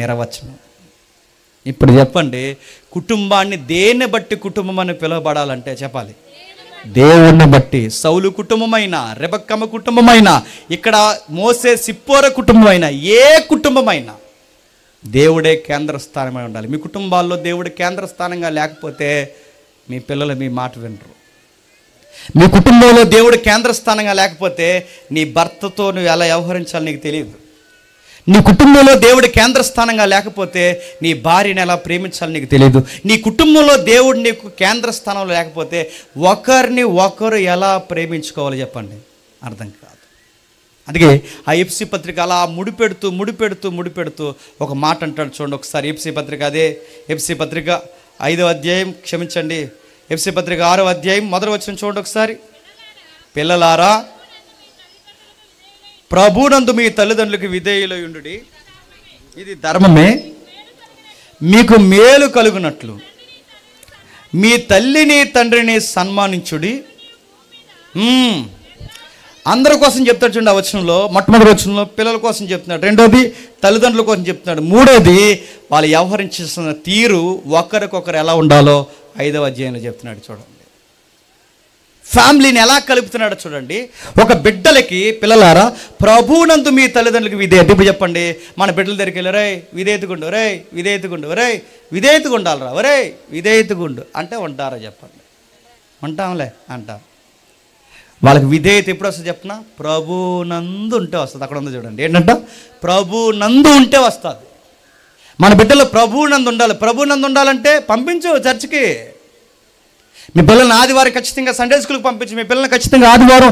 నిర్వచనం. ఇప్పుడు చెప్పండి, కుటుంబాన్ని దేన్ని బట్టి కుటుంబం అని పిలువబడాలంటే చెప్పాలి? దేవుణ్ణి బట్టి. సౌలు కుటుంబమైన, రెబక్కమ్మ కుటుంబమైన, ఇక్కడ మోసే సిప్పోర కుటుంబమైన, ఏ కుటుంబమైనా దేవుడే కేంద్ర స్థానమై ఉండాలి. మీ కుటుంబాల్లో దేవుడు కేంద్ర స్థానంగా లేకపోతే మీ పిల్లలు మీ మాట వినరు. మీ కుటుంబంలో దేవుడు కేంద్ర స్థానంగా లేకపోతే నీ భర్తతో నువ్వు ఎలా వ్యవహరించాలో నీకు తెలియదు. నీ కుటుంబంలో దేవుడు కేంద్ర స్థానంగా లేకపోతే నీ భార్యని ఎలా ప్రేమించాలో నీకు తెలియదు. నీ కుటుంబంలో దేవుడు నీకు కేంద్ర స్థానంలో లేకపోతే ఒకరిని ఒకరు ఎలా ప్రేమించుకోవాలో చెప్పండి? అర్థం కాదు. అందుకే ఆ ఎఫ్సి పత్రిక అలా ముడిపెడుతూ ఒక మాట అంటాడు చూడండి ఒకసారి. ఎఫ్సి పత్రిక, అదే ఎఫ్సి పత్రిక 5వ అధ్యాయం, క్షమించండి, ఎఫ్సి పత్రిక 6వ అధ్యాయం 1వ వచనం చూడండి ఒకసారి. పిల్లలారా ప్రభునందు మీ తల్లిదండ్రులకు విధేయులై ఉండుడి, ఇది ధర్మమే. మీకు మేలు కలుగునట్లు మీ తల్లిని తండ్రిని సన్మానించుడి. అందరి కోసం చెప్తాడు చూడండి. ఆ వచనంలో మొట్టమొదటి వచనంలో పిల్లల కోసం చెప్తున్నాడు, రెండోది తల్లిదండ్రుల కోసం చెప్తున్నాడు, మూడోది వాళ్ళు వ్యవహరించిన తీరు ఒకరికొకరు ఎలా ఉండాలో 5వ అధ్యాయంలో చెప్తున్నాడు. చూడండి ఫ్యామిలీని ఎలా కలుపుతున్నాడో చూడండి. ఒక బిడ్డలకి పిల్లలారా ప్రభువునందు మీ తల్లిదండ్రులకి విధేయత. ఇప్పుడు చెప్పండి, మన బిడ్డల దగ్గరికి వెళ్ళి రే విధేయతగుండు, రే విధేయతగుండు, రే విధేయతగుండాలరా, రే విధేయతగుండు అంటే ఉంటారా చెప్పండి? ఉంటాంలే అంటారు. వాళ్ళకి విధేయత ఎప్పుడు వస్తుంది చెప్పిన? ప్రభునందు ఉంటే వస్తుంది. అక్కడ ఉంది చూడండి, ఏంటంట? ప్రభునందు ఉంటే వస్తుంది. మన బిడ్డలు ప్రభునందు ఉండాలి. ప్రభునందు ఉండాలంటే పంపించు చర్చికి. మీ పిల్లల్ని ఆదివారం ఖచ్చితంగా సండే స్కూల్కి పంపించు. మీ పిల్లల్ని ఖచ్చితంగా ఆదివారం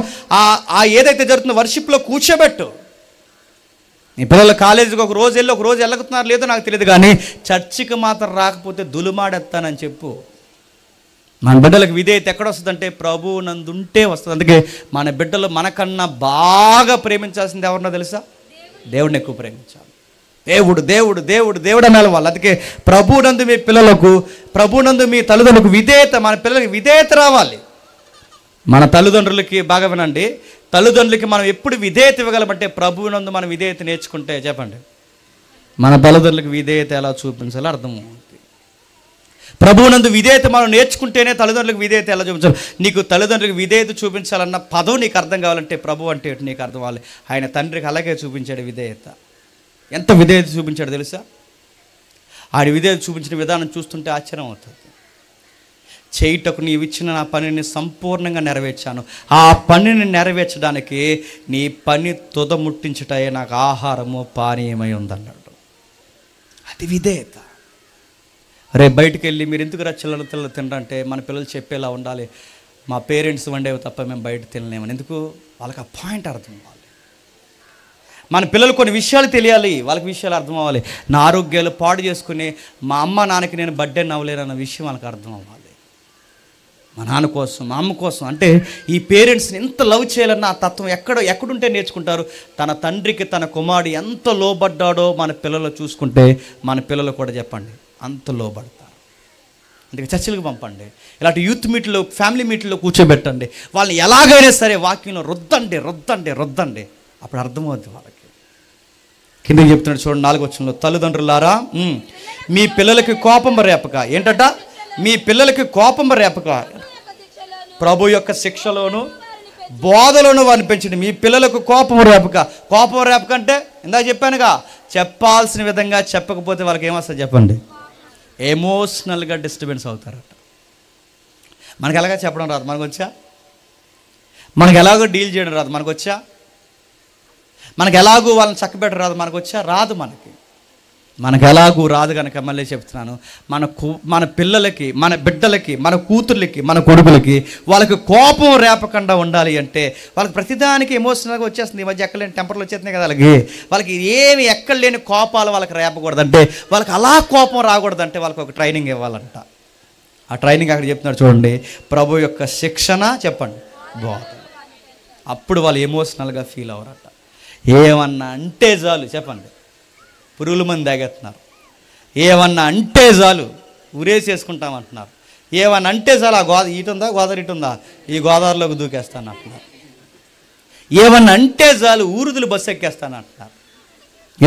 ఆ ఏదైతే జరుగుతుందో వర్షిప్లో కూర్చోబెట్టు. మీ పిల్లలు కాలేజీకి ఒక రోజు వెళ్ళి ఒక రోజు వెళ్ళగుతున్నారు లేదో నాకు తెలియదు, కానీ చర్చికి మాత్రం రాకపోతే దులుమాడెత్తానని చెప్పు. మన బిడ్డలకు విధేయత ఎక్కడ వస్తుందంటే ప్రభువు నందు ఉంటే వస్తుంది. అందుకే మన బిడ్డలు మనకన్నా బాగా ప్రేమించాల్సింది ఎవరన్నా తెలుసా? దేవుడిని ఎక్కువ ప్రేమించాలి. దేవుడు దేవుడు దేవుడు దేవుడు అనాలి వాళ్ళు. అందుకే ప్రభువునందు మీ పిల్లలకు, ప్రభువునందు మీ తల్లిదండ్రులకు విధేయత, మన పిల్లలకి విధేయత రావాలి. మన తల్లిదండ్రులకి బాగా వినండి, తల్లిదండ్రులకి మనం ఎప్పుడు విధేయత ఇవ్వగలమంటే ప్రభువునందు మనం విధేయత నేర్చుకుంటే చెప్పండి మన తల్లిదండ్రులకు విధేయత ఎలా చూపించాలో అర్థమవుతుంది. ప్రభువునందు విధేయత మనం నేర్చుకుంటేనే తల్లిదండ్రులకు విధేయత ఎలా చూపించాలి. నీకు తల్లిదండ్రులకు విధేయత చూపించాలన్న పదం నీకు అర్థం కావాలంటే ప్రభు అంటే నీకు అర్థం అవ్వాలి. ఆయన తండ్రికి అలాగే చూపించాడు విధేయత. ఎంత విధేయత చూపించాడు తెలుసా? ఆడి విధేయత చూపించిన విధానం చూస్తుంటే ఆశ్చర్యం అవుతుంది. చేయుటకు నీవు ఇచ్చిన నా పనిని సంపూర్ణంగా నెరవేర్చాను. ఆ పనిని నెరవేర్చడానికి నీ పని తుదముట్టించుటయే నాకు ఆహారము పానీయమై ఉందన్నాడు. అది విధేయత. రేపు బయటికి వెళ్ళి మీరు ఎందుకు చిల్లర తినరంటే మన పిల్లలు చెప్పేలా ఉండాలి, మా పేరెంట్స్ వండేవి తప్ప మేము బయట తినలేమని. ఎందుకు? వాళ్ళకి ఆ పాయింట్ అర్థం అవ్వాలి. మన పిల్లలు కొన్ని విషయాలు తెలియాలి, వాళ్ళకి విషయాలు అర్థం అవ్వాలి. నా ఆరోగ్యాలు పాడు చేసుకుని మా అమ్మ నాన్నకి నేను బర్త్డే నవ్వలేనన్న విషయం వాళ్ళకి అర్థం అవ్వాలి. మా నాన్న కోసం, మా అమ్మ కోసం, అంటే ఈ పేరెంట్స్ని ఎంత లవ్ చేయాలన్న ఆ తత్వం ఎక్కడుంటే నేర్చుకుంటారు. తన తండ్రికి తన కుమారుడు ఎంత లోబడ్డాడో మన పిల్లలు చూసుకుంటే మన పిల్లలు కూడా చెప్పండి అంత లోబడతారు. అందుకే చర్చలకు పంపండి, ఇలాంటి యూత్ మీట్లో, ఫ్యామిలీ మీట్లో కూర్చోబెట్టండి. వాళ్ళని ఎలాగైనా సరే వాక్యంలో రుద్దండి. అప్పుడు అర్థమవుద్ది వాళ్ళకి. కిందకి చెప్తున్నాడు చూడండి 4వ వచనంలో, తల్లిదండ్రులారా మీ పిల్లలకి కోపం రేపక. ఏంటట? మీ పిల్లలకి కోపం రేపక ప్రభు యొక్క శిక్షలోను బోధలోను వారిని పెంచండి. మీ పిల్లలకు కోపం రేపక అంటే ఇందాక చెప్పానుగా, చెప్పాల్సిన విధంగా చెప్పకపోతే వాళ్ళకి ఏమొస్తుంది చెప్పండి? ఎమోషనల్గా డిస్టర్బెన్స్ అవుతారట. మనకు ఎలాగ చెప్పడం రాదు, మనకు వచ్చా? మనకు ఎలాగో డీల్ చేయడం రాదు, మనకు వచ్చా? మనకు ఎలాగూ వాళ్ళని చక్కబెట్టడం రాదు, మనకు వచ్చా? రాదు. మనకు ఎలాగూ రాదు కనుక మళ్ళీ చెప్తున్నాను, మన పిల్లలకి, మన బిడ్డలకి, మన కూతుర్లకి, మన కొడుకులకి వాళ్ళకి కోపం రేపకుండా ఉండాలి అంటే వాళ్ళకి ప్రతిదానికి ఎమోషనల్గా వచ్చేస్తుంది. ఈ మధ్య ఎక్కలేని టెంపర్లు వచ్చేస్తున్నాయి కదా వాళ్ళకి ఏమి ఎక్కడ లేని కోపాలు వాళ్ళకి రేపకూడదంటే, వాళ్ళకి అలా కోపం రాకూడదంటే వాళ్ళకి ఒక ట్రైనింగ్ ఇవ్వాలంట. ఆ ట్రైనింగ్ అక్కడ చెప్తున్నారు చూడండి, ప్రభు యొక్క శిక్షణ చెప్పండి బోధ. అప్పుడు వాళ్ళు ఎమోషనల్గా ఫీల్ అవ్వరట. ఏమన్నా అంటే చాలు చెప్పండి, పురుగుల మంది తాగేస్తున్నారు. ఏమన్నా అంటే చాలు ఉరేసేసుకుంటామంటున్నారు. ఏమన్నా అంటే చాలు, ఆ గోదావరి ఇటుందా, ఈ గోదావరిలోకి దూకేస్తాను అంటున్నారు. ఏమన్నా అంటే చాలు ఊరుదులు బస్సు ఎక్కేస్తాను అంటున్నారు.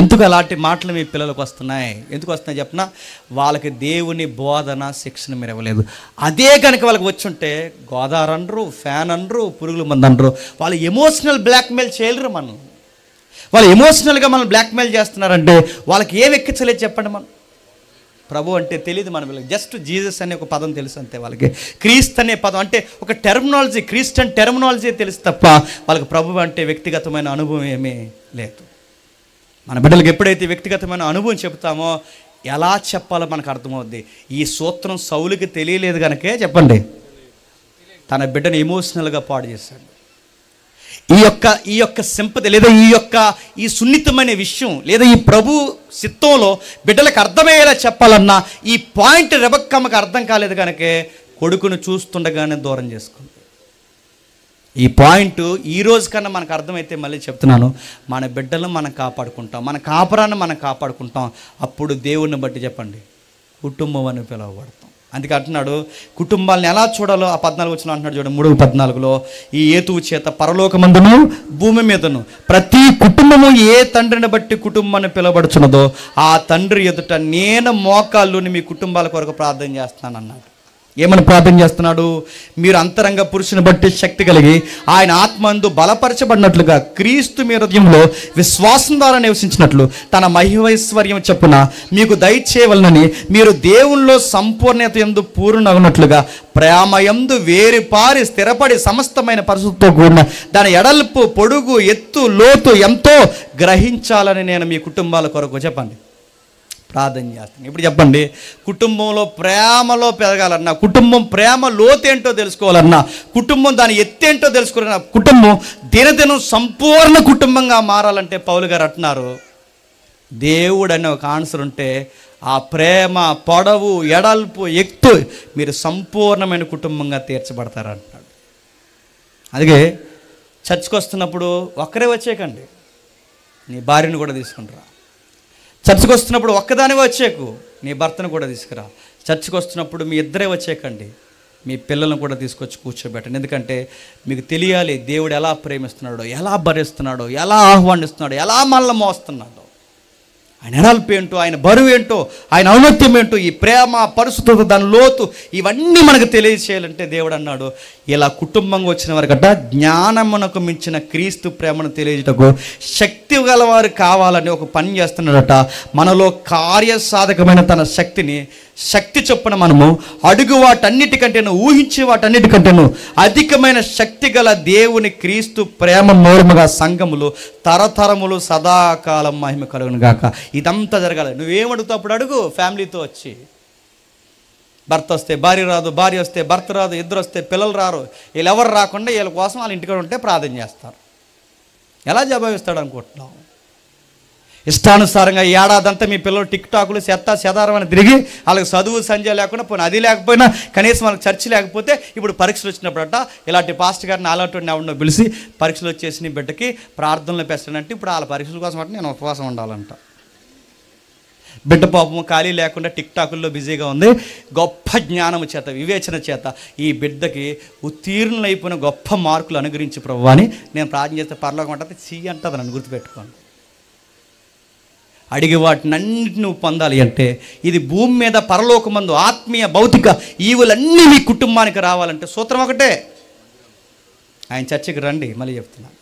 ఎందుకు అలాంటి మాటలు మీ పిల్లలకు వస్తున్నాయి? ఎందుకు వస్తున్నాయి చెప్పినా, వాళ్ళకి దేవుని బోధన శిక్షణ మీరు ఇవ్వలేదు. అదే కనుక వాళ్ళకి వచ్చుంటే గోదావరి అనరు, ఫ్యాన్ అనరు, పురుగుల మంది అనరు. వాళ్ళు ఎమోషనల్ బ్లాక్మెయిల్ చేయలేరు. వాళ్ళు ఎమోషనల్గా మనం బ్లాక్మెయిల్ చేస్తున్నారంటే వాళ్ళకి ఏం ఎక్కించలేదు చెప్పండి. మనం ప్రభు అంటే తెలియదు మన పిల్లలకి. జస్ట్ జీసస్ అనే ఒక పదం తెలుసు అంతే వాళ్ళకి. క్రీస్తు అనే పదం అంటే ఒక టెర్మినాలజీ, క్రిస్టియన్ టెర్మినాలజీ తెలుసు తప్ప వాళ్ళకి ప్రభు అంటే వ్యక్తిగతమైన అనుభవం ఏమీ లేదు. మన బిడ్డలకు ఎప్పుడైతే వ్యక్తిగతమైన అనుభవం చెప్తామో ఎలా చెప్పాలో మనకు అర్థమవుద్ది. ఈ సూత్రం సౌలుకి తెలియలేదు కనుకే చెప్పండి తన బిడ్డను ఎమోషనల్గా పాడు చేశాడు. ఈ యొక్క సింపతి లేదా ఈ సున్నితమైన విషయం లేదా ఈ ప్రభు చిత్తంలో బిడ్డలకు అర్థమయ్యేలా చెప్పాలన్నా ఈ పాయింట్ రెబక్కమ్మకి అర్థం కాలేదు కనుకే కొడుకును చూస్తుండగానే దూరం చేసుకుంది. ఈ పాయింట్ ఈ రోజు కన్నా మనకు అర్థమైతే మళ్ళీ చెప్తున్నాను, మన బిడ్డలను మనం కాపాడుకుంటాం, మన కాపురాన్ని మనం కాపాడుకుంటాం. అప్పుడు దేవుణ్ణి బట్టి చెప్పండి కుటుంబం అని పిలువబడతాం. అందుకే అంటున్నాడు కుటుంబాలను ఎలా చూడాలో ఆ 14 వచనం అంటున్నాడు చూడండి, 3:14లో, ఈ హేతువు చేత పరలోకమందును భూమి మీదను ప్రతి కుటుంబము ఏ తండ్రిని బట్టి కుటుంబాన్ని పిలువబడుచున్నదో ఆ తండ్రి ఎదుట నేను మోకాళ్ళుని మీ కుటుంబాల కొరకు ప్రార్థన చేస్తున్నాను అన్నాడు. ఏమని ప్రార్థన చేస్తున్నాడు? మీరు అంతరంగ పురుషుని బట్టి శక్తి కలిగి ఆయన ఆత్మందు బలపరచబడినట్లుగా క్రీస్తు మీ హృదయంలో విశ్వాసం ద్వారా నివసించినట్లు తన మహిమైశ్వర్యం చొప్పున మీకు దయచేయవలనని మీరు దేవుల్లో సంపూర్ణత యందు పూర్ణగునట్లుగా ప్రేమయందు వేరుపారి స్థిరపడి సమస్తమైన పరిశుద్ధతో కూడిన దాని ఎడల్పు, పొడుగు, ఎత్తు, లోతు ఎంతో గ్రహించాలని నేను మీ కుటుంబాల కొరకు చెప్పండి ప్రార్థన చేస్తాను. ఇప్పుడు చెప్పండి, కుటుంబంలో ప్రేమలో పెరగాలన్నా, కుటుంబం ప్రేమ లోతేంటో తెలుసుకోవాలన్నా, కుటుంబం దాని ఎత్తేంటో తెలుసుకోవాలన్నా, కుటుంబం దినదినం సంపూర్ణ కుటుంబంగా మారాలంటే పౌలు గారు అంటున్నారు, దేవుడు అనే ఒక ఆన్సర్ ఉంటే ఆ ప్రేమ, పొడవు, ఎడల్పు, ఎత్తు మీరు సంపూర్ణమైన కుటుంబంగా తీర్చబడతారంటున్నాడు. అందుకే చర్చ్కి వస్తున్నప్పుడు ఒక్కరే వచ్చేయకండి, నీ భార్యను కూడా తీసుకుంటారా. చర్చ్కి వస్తున్నప్పుడు ఒక్కదానివే వచ్చేకు, నీ భర్తను కూడా తీసుకురా. చర్చ్కి వస్తున్నప్పుడు మీ ఇద్దరే వచ్చేయకండి, మీ పిల్లలను కూడా తీసుకొచ్చి కూర్చోబెట్టండి. ఎందుకంటే మీకు తెలియాలి దేవుడు ఎలా ప్రేమిస్తున్నాడో, ఎలా భరిస్తున్నాడో, ఎలా ఆహ్వానిస్తున్నాడో, ఎలా మనల్ని మోస్తున్నాడో. ఆయన ఎడల్పు ఏంటో, ఆయన బరువు ఏంటో, ఆయన ఔన్నత్యం ఏంటో, ఈ ప్రేమ, పరిశుద్ధత, దాని లోతు, ఇవన్నీ మనకు తెలియచేయాలంటే దేవుడు అన్నాడు, ఇలా కుటుంబంగా వచ్చిన వారికట జ్ఞానమునకు మించిన క్రీస్తు ప్రేమను తెలియజేటకు శక్తి గలవారు కావాలని ఒక పని చేస్తున్నాడట. మనలో కార్యసాధకమైన తన శక్తిని, శక్తి చొప్పున మనము అడుగు వాటన్నిటికంటేను, ఊహించే వాటన్నిటికంటేను అధికమైన శక్తి గల దేవుని క్రీస్తు ప్రేమ మూలముగా సంఘములు తరతరములు సదాకాలం మహిమ కలుగును గాక. ఇదంతా జరగాలి. నువ్వేమడుగుతావు అప్పుడు అడుగు. ఫ్యామిలీతో వచ్చి, భర్త వస్తే భార్య రాదు, భార్య వస్తే భర్త రాదు, ఇద్దరు వస్తే పిల్లలు రారు, వీళ్ళు ఎవరు రాకుండా వీళ్ళ కోసం వాళ్ళ ఇంటికాడ ఉంటే ప్రార్థన చేస్తారు. ఎలా జవాబిస్తాడు అనుకుంటున్నావు? ఇష్టానుసారంగా ఏడాదంతా మీ పిల్లలు టిక్ టాకులు చెదారం అని తిరిగి వాళ్ళకి చదువు సంజయ్ లేకుండా పోయినా, అది లేకపోయినా కనీసం వాళ్ళకి చర్చ లేకపోతే ఇప్పుడు పరీక్షలు వచ్చినప్పుడట ఇలాంటి పాస్టర్ గారిని అలాంటి ఎవరినో పిలిచి పరీక్షలు వచ్చేసి నీ బిడ్డకి ప్రార్థనలు పెట్టానంటే ఇప్పుడు వాళ్ళ పరీక్షల కోసం అంటే నేను ఉపవాసం ఉండాలంట. బిడ్డ పాపము ఖాళీ లేకుండా టిక్ టాకుల్లో బిజీగా ఉంది. గొప్ప జ్ఞానము చేత, వివేచన చేత ఈ బిడ్డకి ఉత్తీర్ణులైపోయిన గొప్ప మార్కులు అనుగ్రహించి ప్రభువా అని నేను ప్రార్థన చేస్తే పరలోకం అంటే చీ అంటుంది. నన్ను గుర్తుపెట్టుకోండి. అడిగి వాటిని అన్నింటిని నువ్వు పొందాలి అంటే ఇది భూమి మీద పరలోకమందు ఆత్మీయ భౌతిక ఈవులన్నీ మీ కుటుంబానికి రావాలంటే సూత్రం ఒకటే, ఆయన చర్చికి రండి. మళ్ళీ చెప్తున్నాను,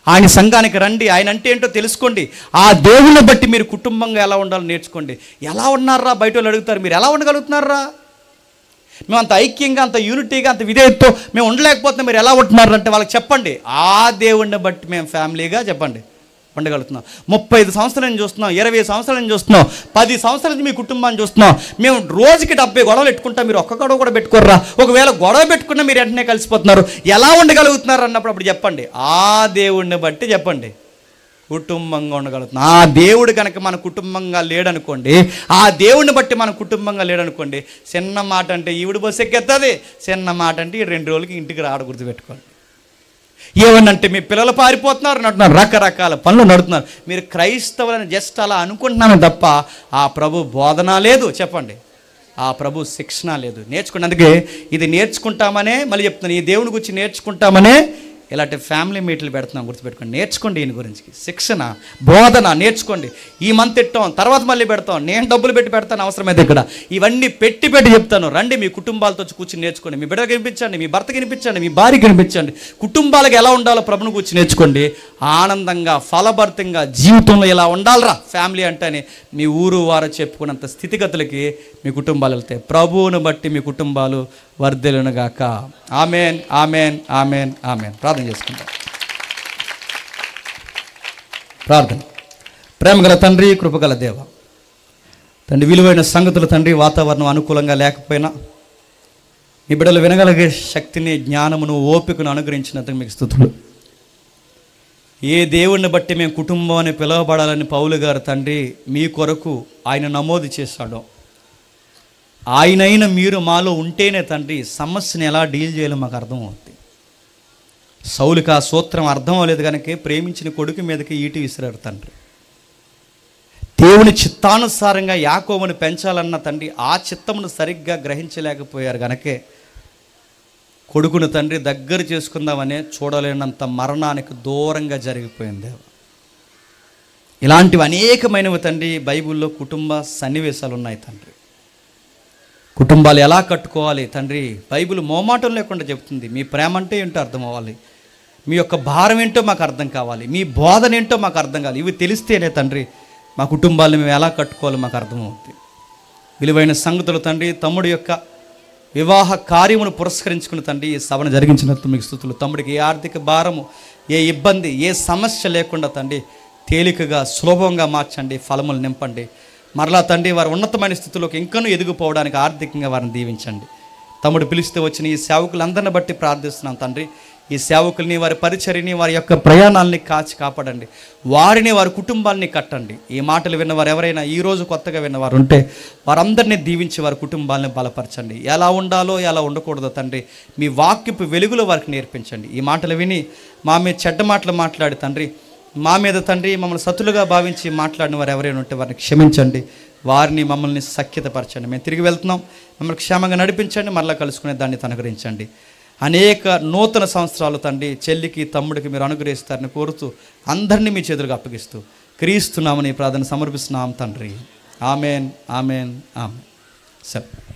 ఆయన సంఘానికి రండి, ఆయన అంటే ఏంటో తెలుసుకోండి. ఆ దేవుని బట్టి మీరు కుటుంబంగా ఎలా ఉండాలో నేర్చుకోండి. ఎలా ఉన్నారా బయట వాళ్ళు అడుగుతారు, మీరు ఎలా ఉండగలుగుతున్నారా? మేము అంత ఐక్యంగా, అంత యూనిటీగా, అంత విధేయతతో మేము ఉండలేకపోతున్నాం, మీరు ఎలా ఉంటున్నారు అంటే వాళ్ళకి చెప్పండి. ఆ దేవుడిని బట్టి మేము ఫ్యామిలీగా చెప్పండి ఉండగలుగుతున్నాం. 35 సంవత్సరాల నుంచి చూస్తున్నాం, 20 సంవత్సరాల నుంచి చూస్తున్నాం, 10 సంవత్సరాల నుంచి మీ కుటుంబాన్ని చూస్తున్నాం. మేము రోజుకి 70 గొడవలు పెట్టుకుంటాం, మీరు ఒక్క గొడవ కూడా పెట్టుకోర్రా. ఒకవేళ గొడవ పెట్టుకున్నా మీరు వెంటనే కలిసిపోతున్నారు. ఎలా ఉండగలుగుతున్నారు అన్నప్పుడు అప్పుడు చెప్పండి. ఆ దేవుడిని బట్టి చెప్పండి కుటుంబంగా ఉండగలుగుతున్నాం. ఆ దేవుడు కనుక మన కుటుంబంగా లేడనుకోండి, ఆ దేవుడిని బట్టి మన కుటుంబంగా లేడనుకోండి, చిన్న మాట అంటే ఈవిడ బస్సు ఎక్కేస్తుంది, చిన్న మాట అంటే ఈ 2 రోజులకి ఇంటికి రాడ గుర్తుపెట్టుకోండి. ఏమనంటే మీ పిల్లలు పారిపోతున్నారు నడుతున్నారు, రకరకాల పనులు నడుతున్నారు. మీరు క్రైస్తవులని జస్ట్ అలా అనుకుంటున్నాను తప్ప ఆ ప్రభు బోధన లేదు. చెప్పండి, ఆ ప్రభు శిక్షణ లేదు. నేర్చుకోండి. అందుకే ఇది నేర్చుకుంటామనే మళ్ళీ చెప్తున్నాను, ఈ దేవుని గురించి నేర్చుకుంటామనే ఇలాంటి ఫ్యామిలీ మీట్లు పెడుతున్నాం. గుర్తుపెట్టుకోండి, నేర్చుకోండి. ఈయన గురించి శిక్షణ, బోధన నేర్చుకోండి. ఈ మంత్ పెట్టాం, తర్వాత మళ్ళీ పెడతాం, నేను డబ్బులు పెట్టి పెడతాను అవసరమైతే ఇక్కడ. ఇవన్నీ పెట్టి చెప్తాను. రండి, మీ కుటుంబాలతో కూర్చొని నేర్చుకోండి. మీ బిడ్డకి వినిపించండి, మీ భర్తకి వినిపించండి, మీ భార్యకి వినిపించండి. కుటుంబాలకు ఎలా ఉండాలో ప్రభుని కూర్చొని నేర్చుకోండి. ఆనందంగా, ఫలభరితంగా జీవితంలో ఎలా ఉండాలరా ఫ్యామిలీ అంటేనే మీ ఊరు వారు చెప్పుకున్నంత స్థితిగతులకి మీ కుటుంబాలు వెళ్తాయి. ప్రభువును బట్టి మీ కుటుంబాలు వర్ధిల్లునుగాక. Amen, amen, amen, amen. ప్రార్థన చేసుకుంటాం. ప్రార్థన. ప్రేమగల తండ్రి, కృపగల దేవ తండ్రి, విలువైన సంగతులు తండ్రి, వాతావరణం అనుకూలంగా లేకపోయినా మీ బిడ్డలు వినగలిగే శక్తిని, జ్ఞానమును, ఓపికను అనుగ్రహించినందుకు మీకు స్తుతులు. ఏ దేవుణ్ణి బట్టి మేము కుటుంబం అని పిలువబడాలని పౌలు గారు తండ్రి మీ కొరకు ఆయన నమోదు చేశాడో, ఆయనైన మీరు మాలో ఉంటేనే తండ్రి సమస్యని ఎలా డీల్ చేయాలో మాకు అర్థమవుతుంది. సౌలుకి ఆ సూత్రం అర్థం అవ్వలేదు కనుక ప్రేమించిన కొడుకు మీదకి ఈటి విసిరారు తండ్రి. దేవుని చిత్తానుసారంగా యాకోబుని పెంచాలన్న తండ్రి ఆ చిత్తమును సరిగ్గా గ్రహించలేకపోయారు కనుకే కొడుకును తండ్రి దగ్గర చేసుకుందామనే చూడలేనంత మరణానికి దూరంగా జరిగిపోయింది. ఇలాంటివి అనేకమైనవి తండ్రి బైబిల్లో కుటుంబ సన్నివేశాలు ఉన్నాయి తండ్రి. కుటుంబాలు ఎలా కట్టుకోవాలి తండ్రి బైబిల్ మోమాటం లేకుండా చెప్తుంది. మీ ప్రేమ అంటే ఏంటో అర్థం అవ్వాలి, మీ యొక్క భారం ఏంటో మాకు అర్థం కావాలి, మీ బోధన ఏంటో మాకు అర్థం కావాలి. ఇవి తెలిస్తేనే తండ్రి మా కుటుంబాలను మేము ఎలా కట్టుకోవాలో మాకు అర్థమవుతుంది. విలువైన సంగతులు తండ్రి, తమ్ముడి యొక్క వివాహ కార్యమును పురస్కరించుకుని తండ్రి ఈ సభను జరిగించినందుకు మీకు స్తుతులు. తమ్ముడికి ఏ ఆర్థిక భారము, ఏ ఇబ్బంది, ఏ సమస్య లేకుండా తండ్రి తేలికగా సులభంగా మార్చండి, ఫలములు నింపండి. మరలా తండ్రి వారి ఉన్నతమైన స్థితిలోకి ఇంకనూ ఎదిగిపోవడానికి ఆర్థికంగా వారిని దీవించండి. తమ్ముడు పిలిస్తే వచ్చిన ఈ సేవకులందరిని బట్టి ప్రార్థిస్తున్నాం తండ్రి. ఈ సేవకుల్ని, వారి పరిచర్యని, వారి యొక్క ప్రయాణాలని కాచి కాపాడండి. వారిని, వారి కుటుంబాన్ని కట్టండి. ఈ మాటలు విన్నవారు ఎవరైనా ఈరోజు కొత్తగా విన్నవారు ఉంటే వారందరినీ దీవించి వారి కుటుంబాలను బలపరచండి. ఎలా ఉండాలో ఎలా ఉండకూడదో తండ్రి మీ వాక్యపు వెలుగులో వారికి నేర్పించండి. ఈ మాటలు విని మా మీద చెడ్డ మాటలు మాట్లాడి తండ్రి మా మీద తండ్రి మమ్మల్ని సతులుగా భావించి మాట్లాడిన వారు ఎవరైనా ఉంటే వారిని క్షమించండి. వారిని, మమ్మల్ని సఖ్యతపరచండి. మేము తిరిగి వెళ్తున్నాం, మమ్మల్ని క్షేమంగా నడిపించండి. మరలా కలుసుకునే దాన్ని అనుగ్రహించండి. అనేక నూతన సంవత్సరాలు తండ్రి చెల్లికి, తమ్ముడికి మీరు అనుగ్రహిస్తారని కోరుతూ అందరినీ మీ చేతులకు అప్పగిస్తూ క్రీస్తునామని ప్రార్థన సమర్పిస్తున్నాం తండ్రి. Amen, amen, amen. సరే.